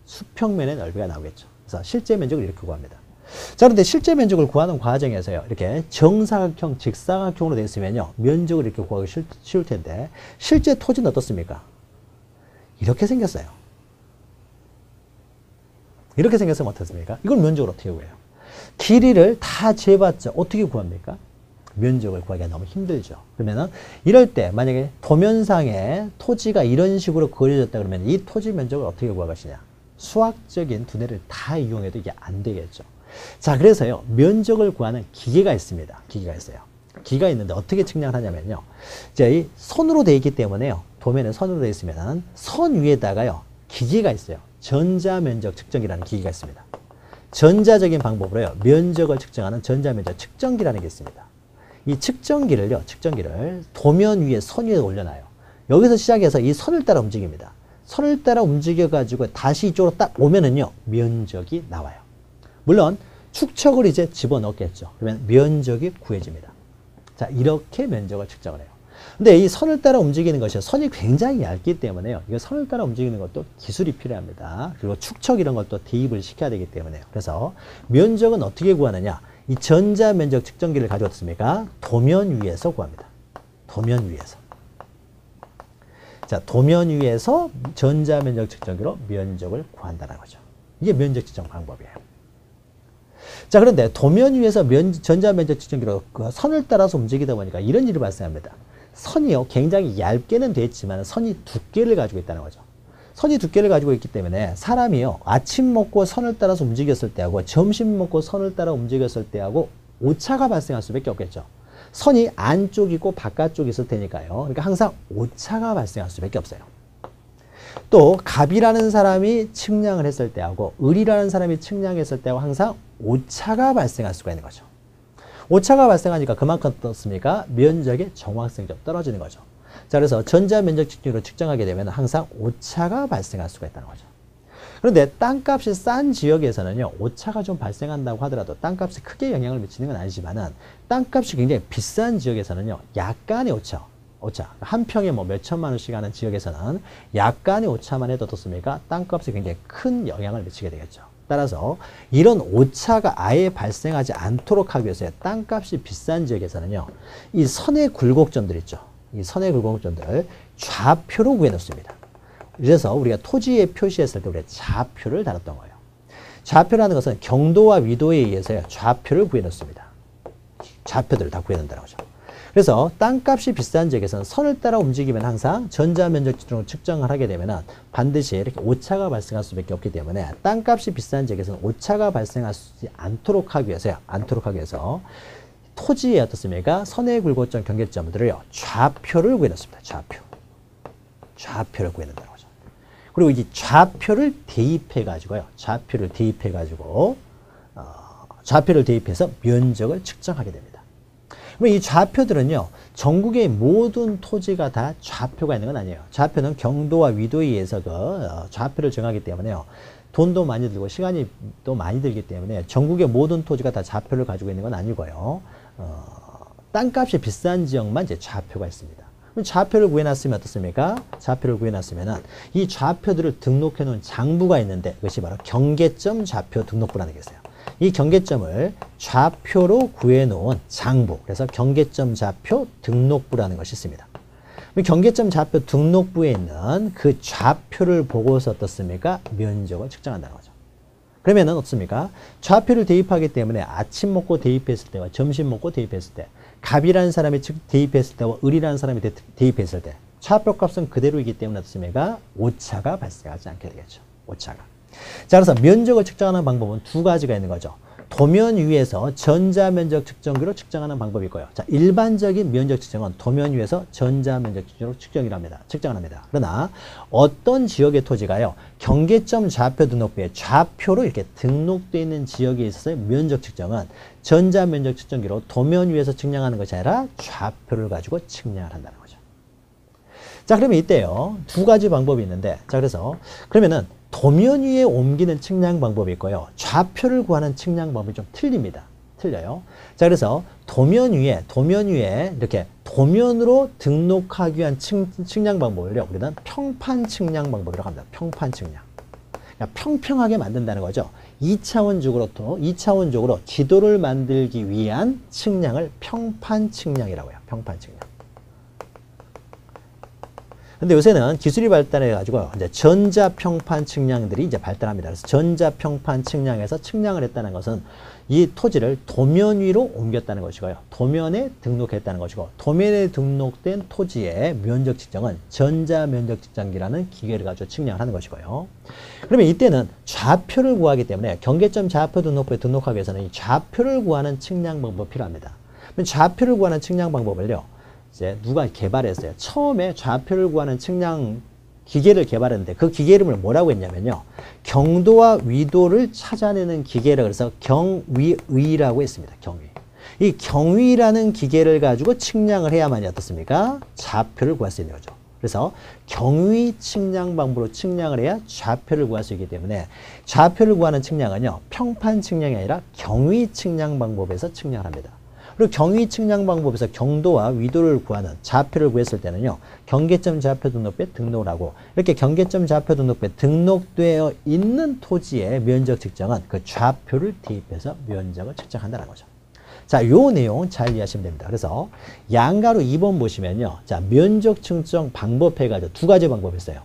수평면의 넓이가 나오겠죠. 그래서 실제 면적을 이렇게 구합니다. 자, 그런데 실제 면적을 구하는 과정에서요. 이렇게 정사각형, 직사각형으로 되어 있으면요. 면적을 이렇게 구하기 쉬울 텐데 실제 토지는 어떻습니까? 이렇게 생겼어요. 이렇게 생겼으면 어떻습니까? 이걸 면적으로 어떻게 구해요? 길이를 다 재봤자 어떻게 구합니까? 면적을 구하기가 너무 힘들죠. 그러면은 이럴 때 만약에 도면상에 토지가 이런 식으로 그려졌다 그러면 이 토지 면적을 어떻게 구할 것이냐? 수학적인 두뇌를 다 이용해도 이게 안 되겠죠. 자, 그래서요. 면적을 구하는 기계가 있습니다. 기계가 있어요. 기계가 있는데 어떻게 측량을 하냐면요. 자, 이 선으로 되어 있기 때문에요. 도면에 선으로 되어 있으면 선 위에다가요. 기계가 있어요. 전자면적 측정기라는 기계가 있습니다. 전자적인 방법으로요. 면적을 측정하는 전자면적 측정기라는 게 있습니다. 이 측정기를 도면 위에 선 위에 올려놔요. 여기서 시작해서 이 선을 따라 움직입니다. 선을 따라 움직여가지고 다시 이쪽으로 딱 오면은요. 면적이 나와요. 물론 축척을 이제 집어넣겠죠. 그러면 면적이 구해집니다. 자, 이렇게 면적을 측정을 해요. 근데 이 선을 따라 움직이는 것이 선이 굉장히 얇기 때문에요. 이거 선을 따라 움직이는 것도 기술이 필요합니다. 그리고 축척 이런 것도 대입을 시켜야 되기 때문에요. 그래서 면적은 어떻게 구하느냐? 이 전자면적 측정기를 가져왔습니까? 도면 위에서 구합니다. 도면 위에서. 자, 도면 위에서 전자면적 측정기로 면적을 구한다는 거죠. 이게 면적 측정 방법이에요. 자, 그런데 도면 위에서 전자면적 측정기로 그 선을 따라서 움직이다 보니까 이런 일이 발생합니다. 선이요, 굉장히 얇게는 되어 있지만 선이 두께를 가지고 있다는 거죠. 선이 두께를 가지고 있기 때문에 사람이요, 아침 먹고 선을 따라서 움직였을 때하고 점심 먹고 선을 따라 움직였을 때하고 오차가 발생할 수밖에 없겠죠. 선이 안쪽이고 바깥쪽이 있을 테니까요. 그러니까 항상 오차가 발생할 수밖에 없어요. 또 갑이라는 사람이 측량을 했을 때하고 을이라는 사람이 측량했을 때하고 항상 오차가 발생할 수가 있는 거죠. 오차가 발생하니까 그만큼 어떻습니까? 면적의 정확성이 좀 떨어지는 거죠. 자, 그래서 전자면적 측정기로 측정하게 되면 항상 오차가 발생할 수가 있다는 거죠. 그런데 땅값이 싼 지역에서는요, 오차가 좀 발생한다고 하더라도 땅값이 크게 영향을 미치는 건 아니지만은 땅값이 굉장히 비싼 지역에서는요, 약간의 오차, 한 평에 뭐 몇천만 원씩 하는 지역에서는 약간의 오차만 해도 어떻습니까? 땅값이 굉장히 큰 영향을 미치게 되겠죠. 따라서 이런 오차가 아예 발생하지 않도록 하기 위해서 땅값이 비싼 지역에서는요, 이 선의 굴곡점들 있죠. 이 선의 굴곡점들 좌표로 구해놓습니다. 그래서 우리가 토지에 표시했을 때 우리가 좌표를 달았던 거예요. 좌표라는 것은 경도와 위도에 의해서 좌표를 구해놓습니다. 좌표들을 다 구해놓는다는 거죠. 그래서 땅값이 비싼 지역에서는 선을 따라 움직이면 항상 전자면적 측정을 측정을 하게 되면 반드시 이렇게 오차가 발생할 수밖에 없기 때문에 땅값이 비싼 지역에서는 오차가 발생하지 않도록 하기 위해서 토지의 어떻습니까? 선의 굴곡점 경계점들을요, 좌표를 구해놨습니다. 좌표를 구해낸다는 거죠. 그리고 이 좌표를 대입해가지고요, 좌표를 대입해서 면적을 측정하게 됩니다. 그럼 이 좌표들은요, 전국의 모든 토지가 다 좌표가 있는 건 아니에요. 좌표는 경도와 위도에 의해서 좌표를 정하기 때문에요, 돈도 많이 들고 시간이 또 많이 들기 때문에 전국의 모든 토지가 다 좌표를 가지고 있는 건 아니고요. 땅값이 비싼 지역만 이제 좌표가 있습니다. 그럼 좌표를 구해놨으면 어떻습니까? 좌표를 구해놨으면 이 좌표들을 등록해 놓은 장부가 있는데 그것이 바로 경계점 좌표 등록부라는 게 있어요. 이 경계점을 좌표로 구해놓은 장부, 그래서 경계점 좌표 등록부라는 것이 있습니다. 경계점 좌표 등록부에 있는 그 좌표를 보고서 어떻습니까? 면적을 측정한다는 거죠. 그러면은 어떻습니까? 좌표를 대입하기 때문에 아침 먹고 대입했을 때와 점심 먹고 대입했을 때, 갑이라는 사람이 대입했을 때와 을이라는 사람이 대입했을 때 좌표 값은 그대로이기 때문에 어떻습니까? 오차가 발생하지 않게 되겠죠. 오차가. 자, 그래서 면적을 측정하는 방법은 두 가지가 있는 거죠. 도면 위에서 전자면적 측정기로 측정하는 방법이 있고요. 자, 일반적인 면적 측정은 도면 위에서 전자면적 측정으로 측정을 합니다. 그러나 어떤 지역의 토지가요, 경계점 좌표 등록부에 좌표로 이렇게 등록되어 있는 지역에 있어서의 면적 측정은 전자면적 측정기로 도면 위에서 측량하는 것이 아니라 좌표를 가지고 측량을 한다는 거죠. 자, 그러면 이때요, 두 가지 방법이 있는데, 자, 그래서 그러면은 도면 위에 옮기는 측량 방법이 있고요, 좌표를 구하는 측량 방법이 좀 틀려요. 자, 그래서 도면 위에 이렇게 도면으로 등록하기 위한 측량 방법을요, 우리는 평판 측량 방법이라고 합니다. 평판 측량. 그러니까 평평하게 만든다는 거죠. 2차원적으로 지도를 만들기 위한 측량을 평판 측량이라고 해요. 평판 측량. 근데 요새는 기술이 발달해가지고 이제 전자평판 측량들이 이제 발달합니다. 그래서 전자평판 측량에서 측량을 했다는 것은 이 토지를 도면 위로 옮겼다는 것이고요. 도면에 등록했다는 것이고, 도면에 등록된 토지의 면적 측정은 전자면적 측정기라는 기계를 가지고 측량을 하는 것이고요. 그러면 이때는 좌표를 구하기 때문에 경계점 좌표 등록부에 등록하기 위해서는 이 좌표를 구하는 측량 방법이 필요합니다. 그럼 좌표를 구하는 측량 방법을요, 이제 누가 개발했어요. 처음에 좌표를 구하는 측량 기계를 개발했는데 그 기계 이름을 뭐라고 했냐면요, 경도와 위도를 찾아내는 기계라 그래서 경위의라고 했습니다. 경위. 이 경위라는 기계를 가지고 측량을 해야만이 어떻습니까? 좌표를 구할 수 있는 거죠. 그래서 경위 측량 방법으로 측량을 해야 좌표를 구할 수 있기 때문에 좌표를 구하는 측량은요, 평판 측량이 아니라 경위 측량 방법에서 측량을 합니다. 그리고 경위 측량 방법에서 경도와 위도를 구하는 좌표를 구했을 때는요, 경계점 좌표 등록부에 등록을 하고, 이렇게 경계점 좌표 등록부에 등록되어 있는 토지의 면적 측정은 그 좌표를 대입해서 면적을 측정한다는 거죠. 자, 요 내용 잘 이해하시면 됩니다. 그래서 양가로 2번 보시면요, 자, 면적 측정 방법 해가지고 두 가지 방법이 있어요.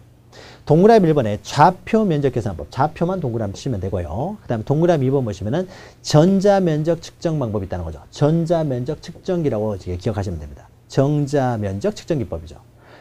동그라미 1번에 좌표 면적 계산법, 좌표만 동그라미 치면 되고요. 그 다음에 동그라미 2번 보시면은 전자면적 측정 방법이 있다는 거죠. 전자면적 측정기라고 기억하시면 됩니다. 전자면적 측정기법이죠.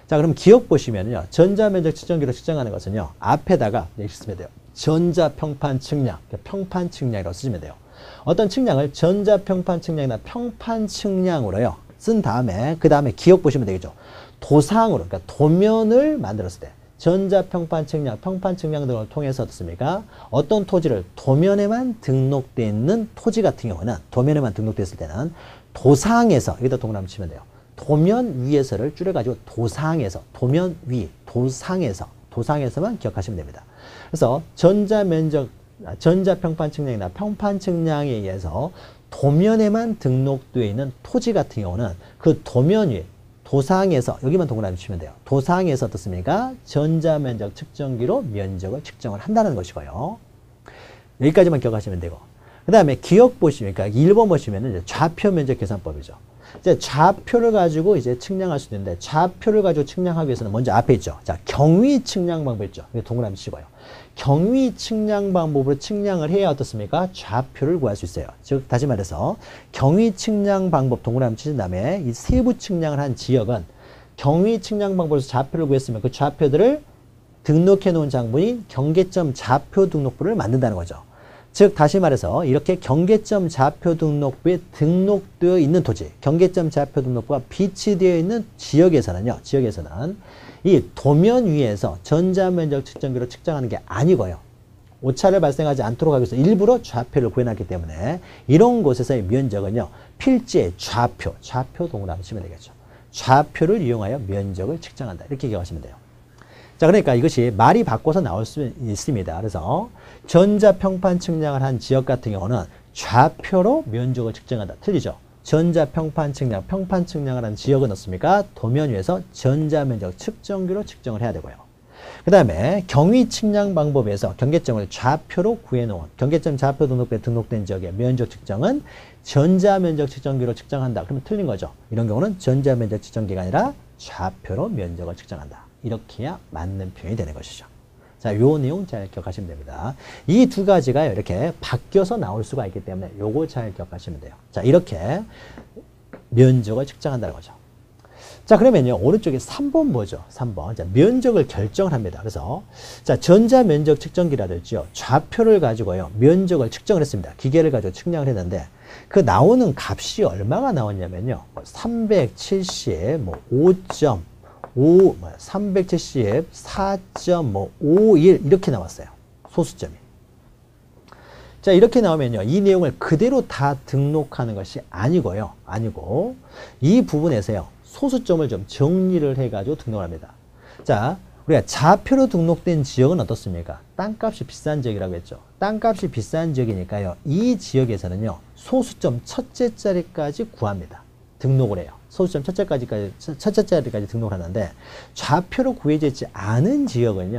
자, 그럼 기억 보시면요, 전자면적 측정기로 측정하는 것은요, 앞에다가 이렇게 쓰면 돼요. 전자평판 측량, 평판 측량이라고 쓰시면 돼요. 어떤 측량을 전자평판 측량이나 평판 측량으로요, 쓴 다음에 그 다음에 기억 보시면 되겠죠. 도상으로, 그러니까 도면을 만들었을 때 전자평판 측량, 평판 측량 등을 통해서 어떻습니까? 어떤 토지를 도면에만 등록되어 있는 토지 같은 경우는, 도면에만 등록됐을 때는 도상에서, 여기다 동그라미 치면 돼요. 도면 위에서를 줄여가지고 도상에서, 도면 위, 도상에서만 기억하시면 됩니다. 그래서 전자평판 측량이나 평판 측량에 의해서 도면에만 등록되어 있는 토지 같은 경우는 그 도면 위, 도상에서, 여기만 동그라미 치면 돼요. 도상에서 어떻습니까? 전자면적 측정기로 면적을 측정을 한다는 것이고요. 여기까지만 기억하시면 되고, 그 다음에 기억 보시면, 그러니까 1번 보시면은 이제 좌표 면적 계산법이죠. 이제 좌표를 가지고 이제 측량할 수도 있는데, 좌표를 가지고 측량하기 위해서는 먼저 앞에 있죠. 자, 경위 측량 방법 있죠. 이거 동그라미 치고요. 경위 측량 방법으로 측량을 해야 어떻습니까? 좌표를 구할 수 있어요. 즉, 다시 말해서 경위 측량 방법 동그라미 치신 다음에 이 세부 측량을 한 지역은 경위 측량 방법으로 좌표를 구했으면 그 좌표들을 등록해 놓은 장부인 경계점 좌표 등록부를 만든다는 거죠. 즉, 다시 말해서 이렇게 경계점 좌표 등록부에 등록되어 있는 토지, 경계점 좌표 등록부가 비치되어 있는 지역에서는 이 도면 위에서 전자면적 측정기로 측정하는 게 아니고요. 오차를 발생하지 않도록 하기 위해서 일부러 좌표를 구해놨기 때문에 이런 곳에서의 면적은요, 필지의 좌표 동그라미 치면 되겠죠. 좌표를 이용하여 면적을 측정한다. 이렇게 기억하시면 돼요. 자, 그러니까 이것이 말이 바꿔서 나올 수 있습니다. 그래서 전자평판 측량을 한 지역 같은 경우는 좌표로 면적을 측정한다. 틀리죠? 전자평판 측량, 평판 측량을 한 지역은 어떻습니까? 도면 위에서 전자면적 측정기로 측정을 해야 되고요. 그 다음에 경위 측량 방법에서 경계점을 좌표로 구해놓은 경계점 좌표 등록부에 등록된 지역의 면적 측정은 전자면적 측정기로 측정한다. 그러면 틀린 거죠. 이런 경우는 전자면적 측정기가 아니라 좌표로 면적을 측정한다. 이렇게 해야 맞는 표현이 되는 것이죠. 자, 요 내용 잘 기억하시면 됩니다. 이 두 가지가 이렇게 바뀌어서 나올 수가 있기 때문에 요거 잘 기억하시면 돼요. 자, 이렇게 면적을 측정한다는 거죠. 자, 그러면요, 오른쪽에 3번 뭐죠? 3번. 자, 면적을 결정을 합니다. 그래서, 자, 전자면적 측정기라도 있죠. 좌표를 가지고요, 면적을 측정을 했습니다. 기계를 가지고 측량을 했는데, 그 나오는 값이 얼마가 나왔냐면요, 370, 370, 4.51 이렇게 나왔어요. 소수점이. 자, 이렇게 나오면요, 이 내용을 그대로 다 등록하는 것이 아니고 이 부분에서요, 소수점을 좀 정리를 해가지고 등록을 합니다. 자, 우리가 좌표로 등록된 지역은 어떻습니까? 땅값이 비싼 지역이라고 했죠. 땅값이 비싼 지역이니까요, 이 지역에서는요, 소수점 첫째 자리까지 구합니다. 등록을 해요. 소수점 첫째 자리까지 등록을 하는데, 좌표로 구해져 있지 않은 지역은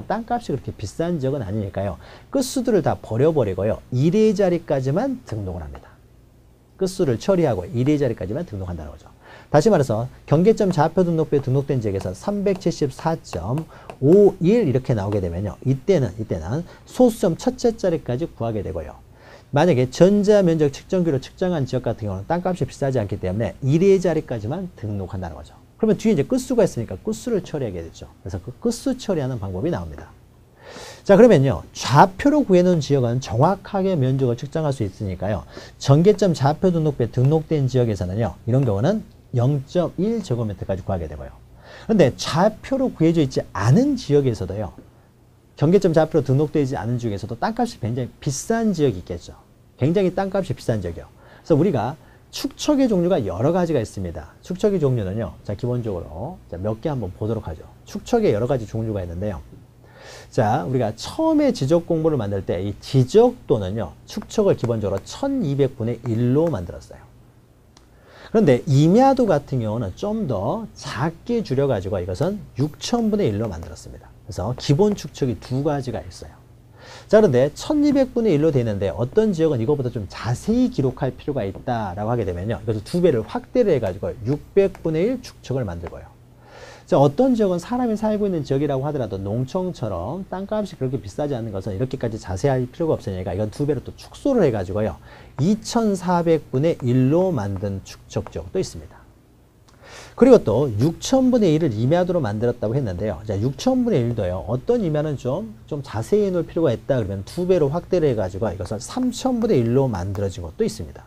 땅값이 그렇게 비싼 지역은 아니니까요, 끝수들을 다 버려버리고요, 1의 자리까지만 등록을 합니다. 끝수를 처리하고 1의 자리까지만 등록한다는 거죠. 다시 말해서 경계점 좌표 등록부에 등록된 지역에서 374.51 이렇게 나오게 되면요, 이때는 소수점 첫째 자리까지 구하게 되고요. 만약에 전자면적 측정기로 측정한 지역 같은 경우는 땅값이 비싸지 않기 때문에 1의 자리까지만 등록한다는 거죠. 그러면 뒤에 이제 끝수가 있으니까 끝수를 처리하게 되죠. 그래서 그 끝수 처리하는 방법이 나옵니다. 자, 그러면요, 좌표로 구해놓은 지역은 정확하게 면적을 측정할 수 있으니까요, 전계점 좌표 등록부에 등록된 지역에서는요, 이런 경우는 0.1제곱미터까지 구하게 되고요. 그런데 좌표로 구해져 있지 않은 지역에서도요, 경계점 좌표로 등록되지 않은 지역에서도 땅값이 굉장히 비싼 지역이 있겠죠. 굉장히 땅값이 비싼 지역이요. 그래서 우리가 축척의 종류가 여러 가지가 있습니다. 축척의 종류는요, 자, 기본적으로 몇 개 한번 보도록 하죠. 축척의 여러 가지 종류가 있는데요. 자, 우리가 처음에 지적 공부를 만들 때 이 지적도는요, 축척을 기본적으로 1200분의 1로 만들었어요. 그런데 임야도 같은 경우는 좀 더 작게 줄여가지고 이것은 6000분의 1로 만들었습니다. 그래서 기본 축척이 두 가지가 있어요. 자, 그런데 1200분의 1로 되는데 어떤 지역은 이거보다 좀 자세히 기록할 필요가 있다라고 하게 되면요, 이것을 두 배를 확대를 해가지고 600분의 1 축척을 만들고요. 자, 어떤 지역은 사람이 살고 있는 지역이라고 하더라도 농촌처럼 땅값이 그렇게 비싸지 않는 것은 이렇게까지 자세할 필요가 없으니까 이건 두 배로 또 축소를 해가지고요, 2400분의 1로 만든 축척 지역도 있습니다. 그리고 또 6000분의 1을 임야도로 만들었다고 했는데요. 자, 6000분의 1도요. 어떤 임야는 좀 자세히 해놓을 필요가 있다 그러면 두 배로 확대를 해가지고 이것을 3000분의 1로 만들어진 것도 있습니다.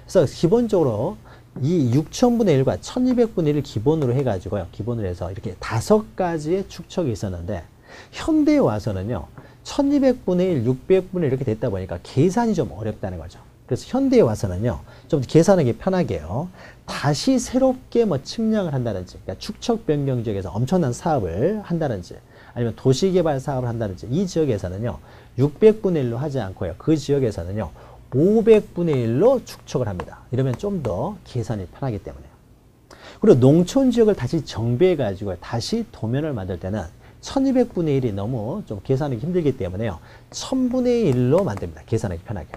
그래서 기본적으로 이 6000분의 1과 1200분의 1을 기본으로 해가지고요, 기본으로 해서 이렇게 5가지의 축척이 있었는데, 현대에 와서는요, 1200분의 1, 600분의 1 이렇게 됐다 보니까 계산이 좀 어렵다는 거죠. 그래서 현대에 와서는요, 좀 계산하기 편하게요, 다시 새롭게 측량을 한다든지, 그러니까 축척 변경 지역에서 엄청난 사업을 한다든지, 아니면 도시개발 사업을 한다든지, 이 지역에서는요, 600분의 1로 하지 않고요, 그 지역에서는요, 500분의 1로 축척을 합니다. 이러면 좀 더 계산이 편하기 때문에요. 그리고 농촌 지역을 다시 정비해가지고 다시 도면을 만들 때는 1200분의 1이 너무 좀 계산하기 힘들기 때문에요, 1000분의 1로 만듭니다. 계산하기 편하게.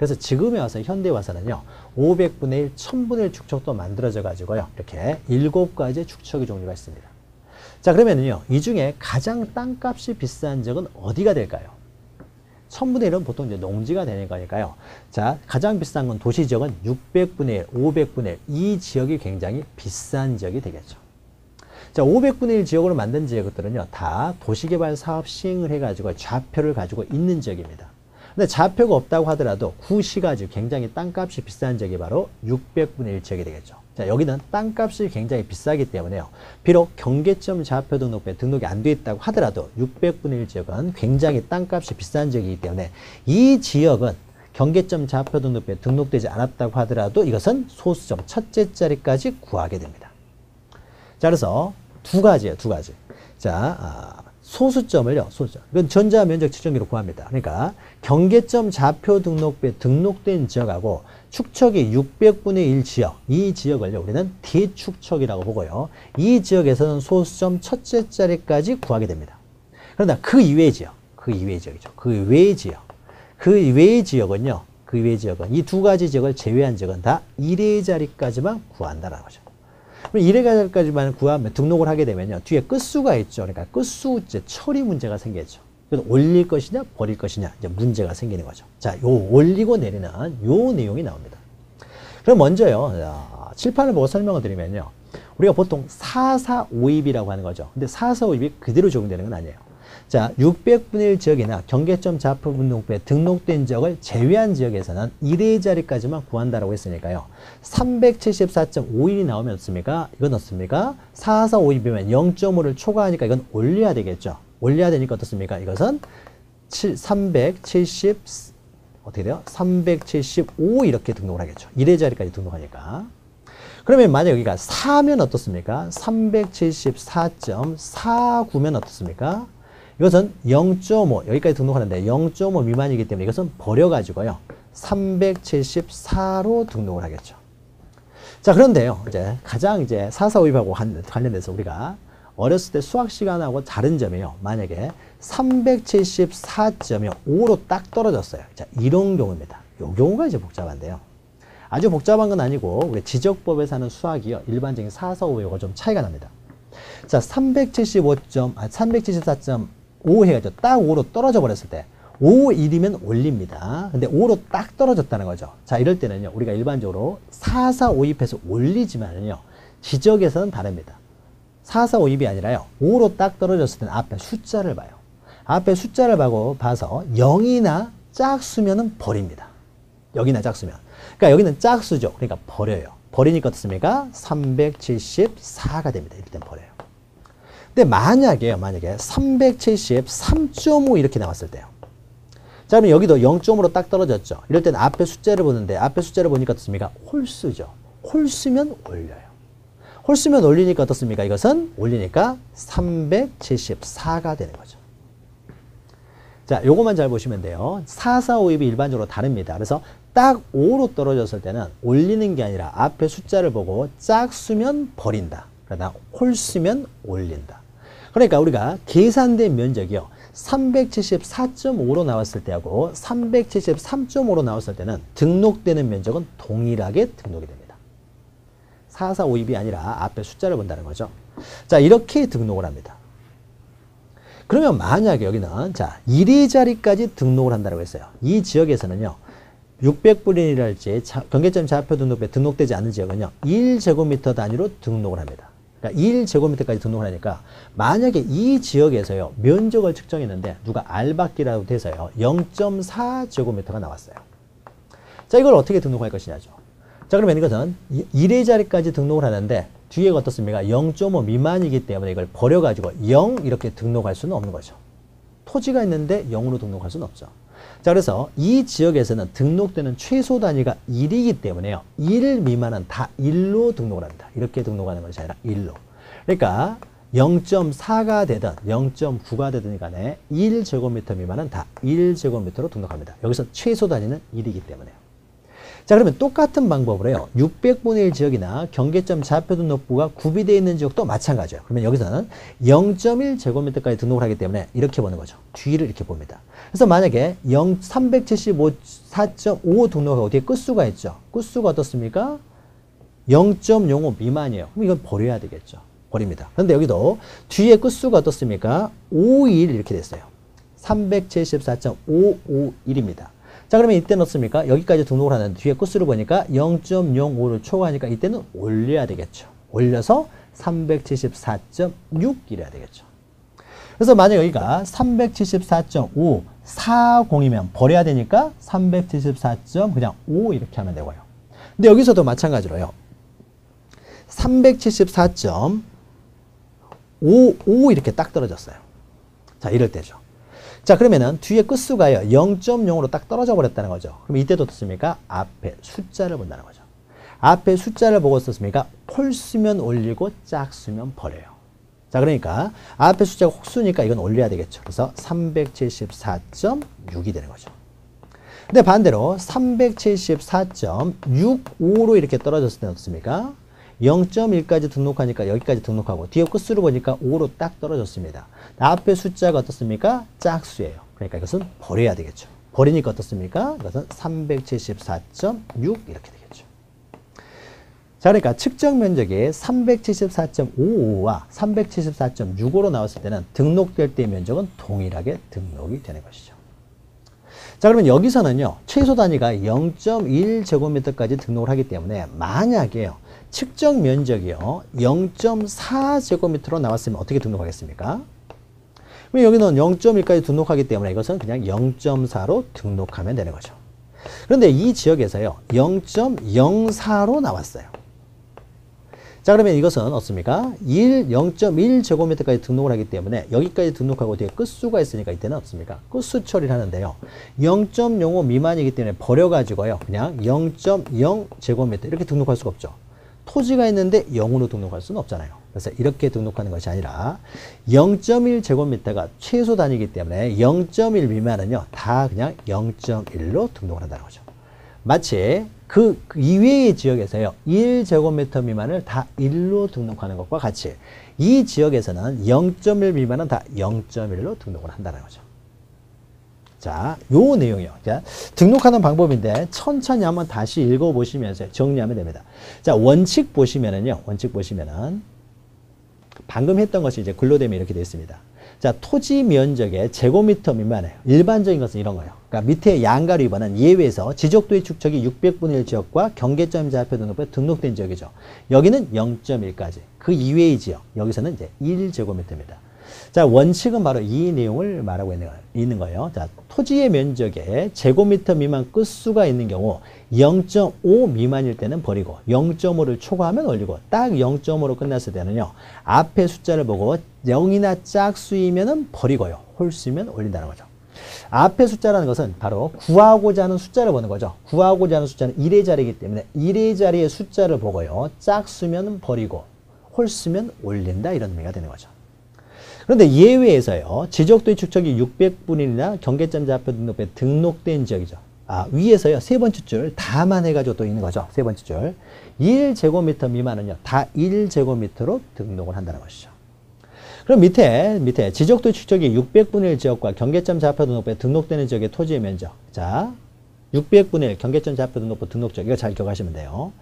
그래서 지금에 와서 현대에 와서는요 500분의 1, 1000분의 1 축척도 만들어져 가지고요 이렇게 7가지 축척의 종류가 있습니다. 자 그러면은요 이 중에 가장 땅값이 비싼 지역은 어디가 될까요? 1000분의 1은 보통 이제 농지가 되는 거니까요. 자 가장 비싼 건 도시 지역은 600분의 1, 500분의 1 이 지역이 굉장히 비싼 지역이 되겠죠. 자 500분의 1 지역으로 만든 지역들은요 다 도시개발 사업 시행을 해가지고 좌표를 가지고 있는 지역입니다. 근데 좌표가 없다고 하더라도 구시가지 굉장히 땅값이 비싼 지역이 바로 600분의 1 지역이 되겠죠. 자 여기는 땅값이 굉장히 비싸기 때문에요. 비록 경계점 좌표 등록부에 등록이 안 돼 있다고 하더라도 600분의 1 지역은 굉장히 땅값이 비싼 지역이기 때문에 이 지역은 경계점 좌표 등록부에 등록되지 않았다고 하더라도 이것은 소수점 첫째 자리까지 구하게 됩니다. 자 그래서 두 가지예요. 두 가지. 자 소수점을요. 소수점. 이건 전자면적 측정기로 구합니다. 그러니까 경계점 좌표 등록부에 등록된 지역하고 축척이 600분의 1 지역, 이 지역을요 우리는 대축척이라고 보고요. 이 지역에서는 소수점 첫째 자리까지 구하게 됩니다. 그러나 그 이외의 지역, 그 이외의 지역이죠. 그 이외의 지역, 그 이외의 지역은요. 그 이외의 지역은 이 두 가지 지역을 제외한 지역은 다 1의 자리까지만 구한다라는 거죠. 그럼 1의 자리까지만 구하면 등록을 하게 되면요. 뒤에 끝수가 있죠. 그러니까 끝수제 처리 문제가 생기죠. 그래서 올릴 것이냐 버릴 것이냐 이제 문제가 생기는 거죠. 자, 요 올리고 내리는 요 내용이 나옵니다. 그럼 먼저요. 칠판을 보고 설명을 드리면요. 우리가 보통 4,4,5입이라고 하는 거죠. 근데 4,4,5입이 그대로 적용되는 건 아니에요. 자, 600분의 1 지역이나 경계점 좌표 등록부에 등록된 지역을 제외한 지역에서는 1의 자리까지만 구한다라고 했으니까요. 374.51이 나오면 어떻습니까? 이건 어떻습니까? 4,4,5입이면 0.5를 초과하니까 이건 올려야 되겠죠. 올려야 되니까 어떻습니까? 이것은 370 어떻게 돼요? 375 이렇게 등록을 하겠죠. 1의 자리까지 등록하니까. 그러면 만약 여기가 4면 어떻습니까? 374.49면 어떻습니까? 이것은 0.5 여기까지 등록하는데 0.5 미만이기 때문에 이것은 버려가지고요. 374로 등록을 하겠죠. 자 그런데요. 이제 가장 이제 4,4,5입하고 관련돼서 우리가 어렸을 때 수학 시간하고 다른 점이요. 만약에 374점이 5로 딱 떨어졌어요. 자, 이런 경우입니다. 이 경우가 이제 복잡한데요. 아주 복잡한 건 아니고 우리 지적법에서 하는 수학이요. 일반적인 4,4,5하고 좀 차이가 납니다. 자, 374.5 해가지고 딱 5로 떨어져 버렸을 때 5, 1이면 올립니다. 근데 5로 딱 떨어졌다는 거죠. 자, 이럴 때는요. 우리가 일반적으로 4,4,5입해서 올리지만은요. 지적에서는 다릅니다. 4,4,5입이 아니라요. 5로 딱 떨어졌을 때는 앞에 숫자를 봐요. 앞에 숫자를 봐서 0이나 짝수면은 버립니다. 0이나 짝수면. 그러니까 여기는 짝수죠. 그러니까 버려요. 버리니까 어떻습니까? 374가 됩니다. 이럴 땐 버려요. 근데 만약에 373.5 이렇게 나왔을 때요. 자, 그러면 여기도 0.5로 딱 떨어졌죠. 이럴 때는 앞에 숫자를 보는데 앞에 숫자를 보니까 어떻습니까? 홀수죠. 홀수면 올려요. 홀수면 올리니까 어떻습니까? 이것은 올리니까 374가 되는 거죠. 자, 요것만 잘 보시면 돼요. 4,4,5입이 일반적으로 다릅니다. 그래서 딱 5로 떨어졌을 때는 올리는 게 아니라 앞에 숫자를 보고 짝수면 버린다. 그러나 홀수면 올린다. 그러니까 우리가 계산된 면적이요. 374.5로 나왔을 때하고 373.5로 나왔을 때는 등록되는 면적은 동일하게 등록이 됩니다. 4,4,5입이 아니라 앞에 숫자를 본다는 거죠. 자, 이렇게 등록을 합니다. 그러면 만약에 여기는 자 1의 자리까지 등록을 한다고 했어요. 이 지역에서는요. 600분의 1이랄지 경계점 좌표 등록부에 등록되지 않은 지역은요. 1제곱미터 단위로 등록을 합니다. 그러니까 1제곱미터까지 등록을 하니까 만약에 이 지역에서요. 면적을 측정했는데 누가 R받기라고 해서요. 0.4제곱미터가 나왔어요. 자, 이걸 어떻게 등록할 것이냐죠. 자, 그러면 이것은 1의 자리까지 등록을 하는데 뒤에가 어떻습니까? 0.5 미만이기 때문에 이걸 버려가지고 0 이렇게 등록할 수는 없는 거죠. 토지가 있는데 0으로 등록할 수는 없죠. 자, 그래서 이 지역에서는 등록되는 최소 단위가 1이기 때문에요. 1 미만은 다 1로 등록을 합니다. 이렇게 등록하는 것이 아니라 1로. 그러니까 0.4가 되든 0.9가 되든 간에 1제곱미터 미만은 다 1제곱미터로 등록합니다. 여기서 최소 단위는 1이기 때문에요. 자, 그러면 똑같은 방법으로 해요. 600분의 1 지역이나 경계점 좌표 등록부가 구비되어 있는 지역도 마찬가지예요. 그러면 여기서는 0.1 제곱미터까지 등록을 하기 때문에 이렇게 보는 거죠. 뒤를 이렇게 봅니다. 그래서 만약에 375.4.5 등록하고 뒤에 끝수가 있죠. 끝수가 어떻습니까? 0.05 미만이에요. 그럼 이건 버려야 되겠죠. 버립니다. 그런데 여기도 뒤에 끝수가 어떻습니까? 521 이렇게 됐어요. 374.551입니다. 자, 그러면 이때는 어떻습니까? 여기까지 등록을 하는데 뒤에 끝수를 보니까 0.05를 초과하니까 이때는 올려야 되겠죠. 올려서 374.6 이래야 되겠죠. 그래서 만약 여기가 374.5, 40이면 버려야 되니까 374. 그냥 5 이렇게 하면 되고요. 근데 여기서도 마찬가지로요. 374.55 이렇게 딱 떨어졌어요. 자, 이럴 때죠. 자, 그러면은 뒤에 끝수가요. 0.0으로 딱 떨어져 버렸다는 거죠. 그럼 이때도 어떻습니까? 앞에 숫자를 본다는 거죠. 앞에 숫자를 보고 썼습니까? 홀수면 올리고 짝수면 버려요. 자, 그러니까 앞에 숫자가 혹수니까 이건 올려야 되겠죠. 그래서 374.6이 되는 거죠. 근데 반대로 374.65로 이렇게 떨어졌을 때는 어떻습니까? 0.1까지 등록하니까 여기까지 등록하고 뒤에 끝수를 보니까 5로 딱 떨어졌습니다. 앞에 숫자가 어떻습니까? 짝수예요. 그러니까 이것은 버려야 되겠죠. 버리니까 어떻습니까? 이것은 374.6 이렇게 되겠죠. 자, 그러니까 측정 면적이 374.55와 374.65로 나왔을 때는 등록될 때의 면적은 동일하게 등록이 되는 것이죠. 자, 그러면 여기서는요, 최소 단위가 0.1제곱미터까지 등록을 하기 때문에 만약에요, 측정 면적이요, 0.4제곱미터로 나왔으면 어떻게 등록하겠습니까? 그럼 여기는 0.1까지 등록하기 때문에 이것은 그냥 0.4로 등록하면 되는 거죠. 그런데 이 지역에서요, 0.04로 나왔어요. 자, 그러면 이것은 어떻습니까? 0.1제곱미터까지 등록을 하기 때문에 여기까지 등록하고 뒤에 끝수가 있으니까 이때는 어떻습니까? 끝수 처리를 하는데요. 0.05 미만이기 때문에 버려가지고요. 그냥 0.0제곱미터 이렇게 등록할 수가 없죠. 토지가 있는데 0으로 등록할 수는 없잖아요. 그래서 이렇게 등록하는 것이 아니라 0.1제곱미터가 최소 단위이기 때문에 0.1 미만은요. 다 그냥 0.1로 등록을 한다는 거죠. 마치 그 이외의 지역에서요. 1제곱미터 미만을 다 1로 등록하는 것과 같이 이 지역에서는 0.1 미만은 다 0.1로 등록을 한다는 거죠. 자, 요 내용이요. 자, 등록하는 방법인데 천천히 한번 다시 읽어보시면서 정리하면 됩니다. 자, 원칙 보시면은요. 원칙 보시면은 방금 했던 것이 이제 근로되면 이렇게 되어 있습니다. 자, 토지 면적의 제곱미터 미만이에요. 일반적인 것은 이런 거예요. 그러니까 밑에 양가로 2번은 예외에서 지적도의 축척이 600분의 1 지역과 경계점 좌표 등록부에 등록된 지역이죠. 여기는 0.1까지. 그 이외의 지역. 여기서는 이제 1제곱미터입니다. 자, 원칙은 바로 이 내용을 말하고 있는 거예요. 자, 토지의 면적에 제곱미터 미만 끝수가 있는 경우 0.5 미만일 때는 버리고 0.5를 초과하면 올리고 딱 0.5로 끝났을 때는요. 앞에 숫자를 보고 0이나 짝수이면은 버리고요. 홀수면 올린다는 거죠. 앞에 숫자라는 것은 바로 구하고자 하는 숫자를 보는 거죠. 구하고자 하는 숫자는 1의 자리이기 때문에 1의 자리의 숫자를 보고요. 짝수면 버리고 홀수면 올린다 이런 의미가 되는 거죠. 그런데 예외에서요. 지적도의 축척이 600분의 1이나 경계점 좌표 등록부에 등록된 지역이죠. 아, 위에서요. 세 번째 줄 다만 해가지고 또 있는 거죠. 세 번째 줄. 1제곱미터 미만은요. 다 1제곱미터로 등록을 한다는 것이죠. 그럼 밑에 지적도의 축척이 600분의 1 지역과 경계점 좌표 등록부에 등록되는 지역의 토지의 면적. 자, 600분의 1 경계점 좌표 등록부 등록적. 이거 잘 기억하시면 돼요.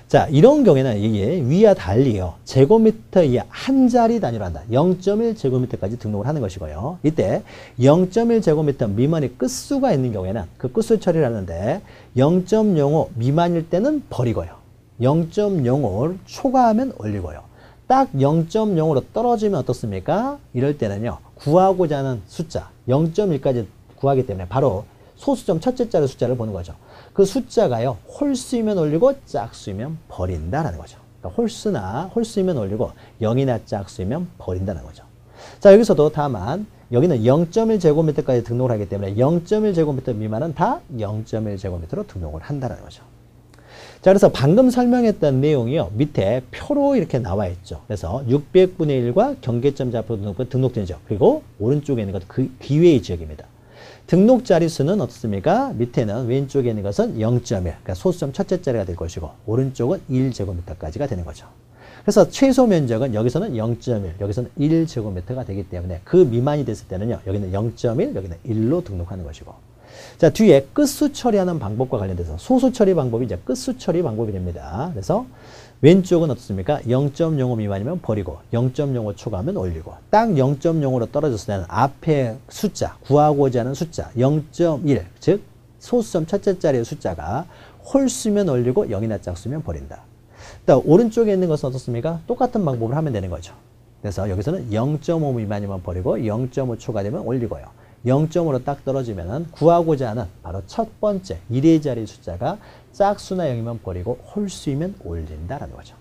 자, 이런 경우에는 이게 위와 달리요. 제곱미터 이하 한 자리 단위로 한다. 0.1제곱미터까지 등록을 하는 것이고요. 이때 0.1제곱미터 미만의 끝수가 있는 경우에는 그 끝수 처리를 하는데 0.05 미만일 때는 버리고요. 0.05를 초과하면 올리고요. 딱 0.0으로 떨어지면 어떻습니까? 이럴 때는요. 구하고자 하는 숫자 0.1까지 구하기 때문에 바로 소수점 첫째 자리 숫자를 보는 거죠. 그 숫자가요. 홀수이면 올리고 짝수이면 버린다라는 거죠. 그러니까 홀수이면 올리고 0이나 짝수이면 버린다는 거죠. 자, 여기서도 다만 여기는 0.1제곱미터까지 등록을 하기 때문에 0.1제곱미터 미만은 다 0.1제곱미터로 등록을 한다는 거죠. 자, 그래서 방금 설명했던 내용이요. 밑에 표로 이렇게 나와 있죠. 그래서 600분의 1과 경계점 좌표 등록부에 등록된 지역. 그리고 오른쪽에 있는 것은 그 기회의 지역입니다. 등록 자릿수는 어떻습니까? 밑에는 왼쪽에 있는 것은 0.1, 그러니까 소수점 첫째 자리가 될 것이고 오른쪽은 1제곱미터까지가 되는 거죠. 그래서 최소 면적은 여기서는 0.1, 여기서는 1제곱미터가 되기 때문에 그 미만이 됐을 때는요. 여기는 0.1, 여기는 1로 등록하는 것이고. 자, 뒤에 끝수 처리하는 방법과 관련돼서 소수 처리 방법이 이제 끝수 처리 방법이 됩니다. 그래서 왼쪽은 어떻습니까? 0.05 미만이면 버리고 0.05 초과하면 올리고 딱 0.0으로 떨어졌을 때는 앞에 숫자, 구하고자 하는 숫자 0.1, 즉 소수점 첫째 자리의 숫자가 홀수면 올리고 0이나 짝수면 버린다. 오른쪽에 있는 것은 어떻습니까? 똑같은 방법을 하면 되는 거죠. 그래서 여기서는 0.5 미만이면 버리고 0.5 초과되면 올리고요. 0.5로 딱 떨어지면 구하고자 하는 바로 첫 번째 1의 자리 숫자가 짝수나 0이면 버리고 홀수이면 올린다라는 거죠.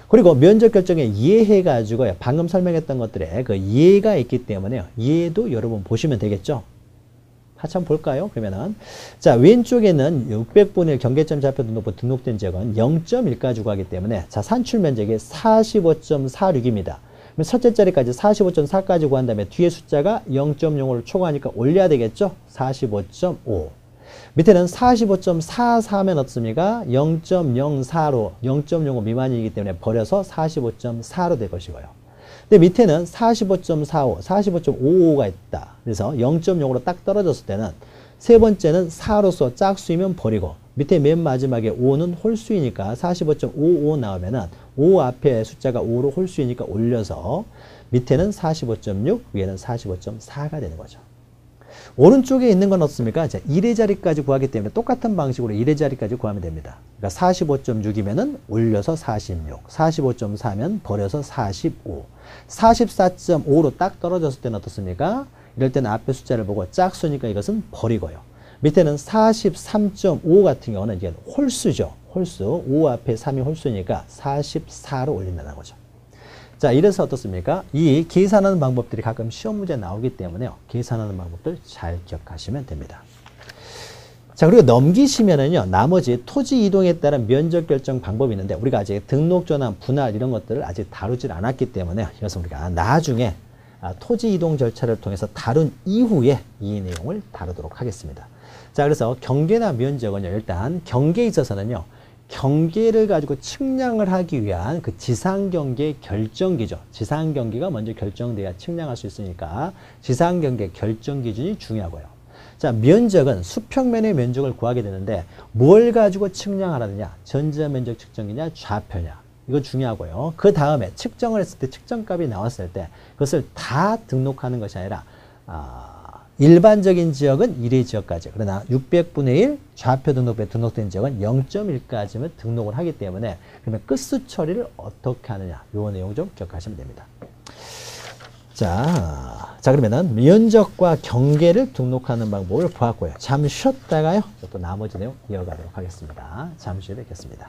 그리고 면적 결정에 이해해가지고요. 방금 설명했던 것들에 그 이해가 있기 때문에요. 이해도 여러분 보시면 되겠죠. 한참 볼까요? 그러면은 자 왼쪽에는 600분의 1 경계점 좌표 등록부 등록된 지역은 0.1까지 구하기 때문에 자 산출 면적이 45.46입니다. 그럼 첫째 자리까지 45.4까지 구한 다음에 뒤에 숫자가 0.05를 초과하니까 올려야 되겠죠? 45.5. 밑에는 45.44면 어떻습니까? 0.04로 0.05 미만이기 때문에 버려서 45.4로 될 것이고요. 근데 밑에는 45.45, 45.55가 있다. 그래서 0.0으로 딱 떨어졌을 때는 세 번째는 4로서 짝수이면 버리고 밑에 맨 마지막에 5는 홀수이니까 45.55 나오면은 5 앞에 숫자가 5로 홀수이니까 올려서 밑에는 45.6, 위에는 45.4가 되는 거죠. 오른쪽에 있는 건 어떻습니까? 자, 1의 자리까지 구하기 때문에 똑같은 방식으로 1의 자리까지 구하면 됩니다. 그러니까 45.6이면은 올려서 46, 45.4면 버려서 45, 44.5로 딱 떨어졌을 때는 어떻습니까? 이럴 때는 앞에 숫자를 보고 짝수니까 이것은 버리고요. 밑에는 43.5 같은 경우는 이게 홀수죠. 홀수. 5 앞에 3이 홀수니까 44로 올린다는 거죠. 자, 이래서 어떻습니까? 이 계산하는 방법들이 가끔 시험 문제 나오기 때문에요. 계산하는 방법들 잘 기억하시면 됩니다. 자, 그리고 넘기시면은요, 나머지 토지 이동에 따른 면적 결정 방법이 있는데, 우리가 아직 등록 전환, 분할 이런 것들을 아직 다루질 않았기 때문에, 이것은 우리가 나중에 토지 이동 절차를 통해서 다룬 이후에 이 내용을 다루도록 하겠습니다. 자, 그래서 경계나 면적은요, 일단 경계에 있어서는요, 경계를 가지고 측량을 하기 위한 그 지상경계 결정기죠. 지상경계가 먼저 결정돼야 측량할 수 있으니까 지상경계 결정기준이 중요하고요. 자, 면적은 수평면의 면적을 구하게 되는데 뭘 가지고 측량을 하느냐? 전자면적 측정이냐? 좌표냐? 이거 중요하고요. 그 다음에 측정을 했을 때 측정값이 나왔을 때 그것을 다 등록하는 것이 아니라 일반적인 지역은 1의 지역까지, 그러나 600분의 1 좌표 등록부에 등록된 지역은 0.1까지만 등록을 하기 때문에 그러면 끝수 처리를 어떻게 하느냐, 이 내용 좀 기억하시면 됩니다. 자 그러면은 면적과 경계를 등록하는 방법을 보았고요. 잠시 쉬었다가요, 또 나머지 내용 이어가도록 하겠습니다. 잠시 후에 뵙겠습니다.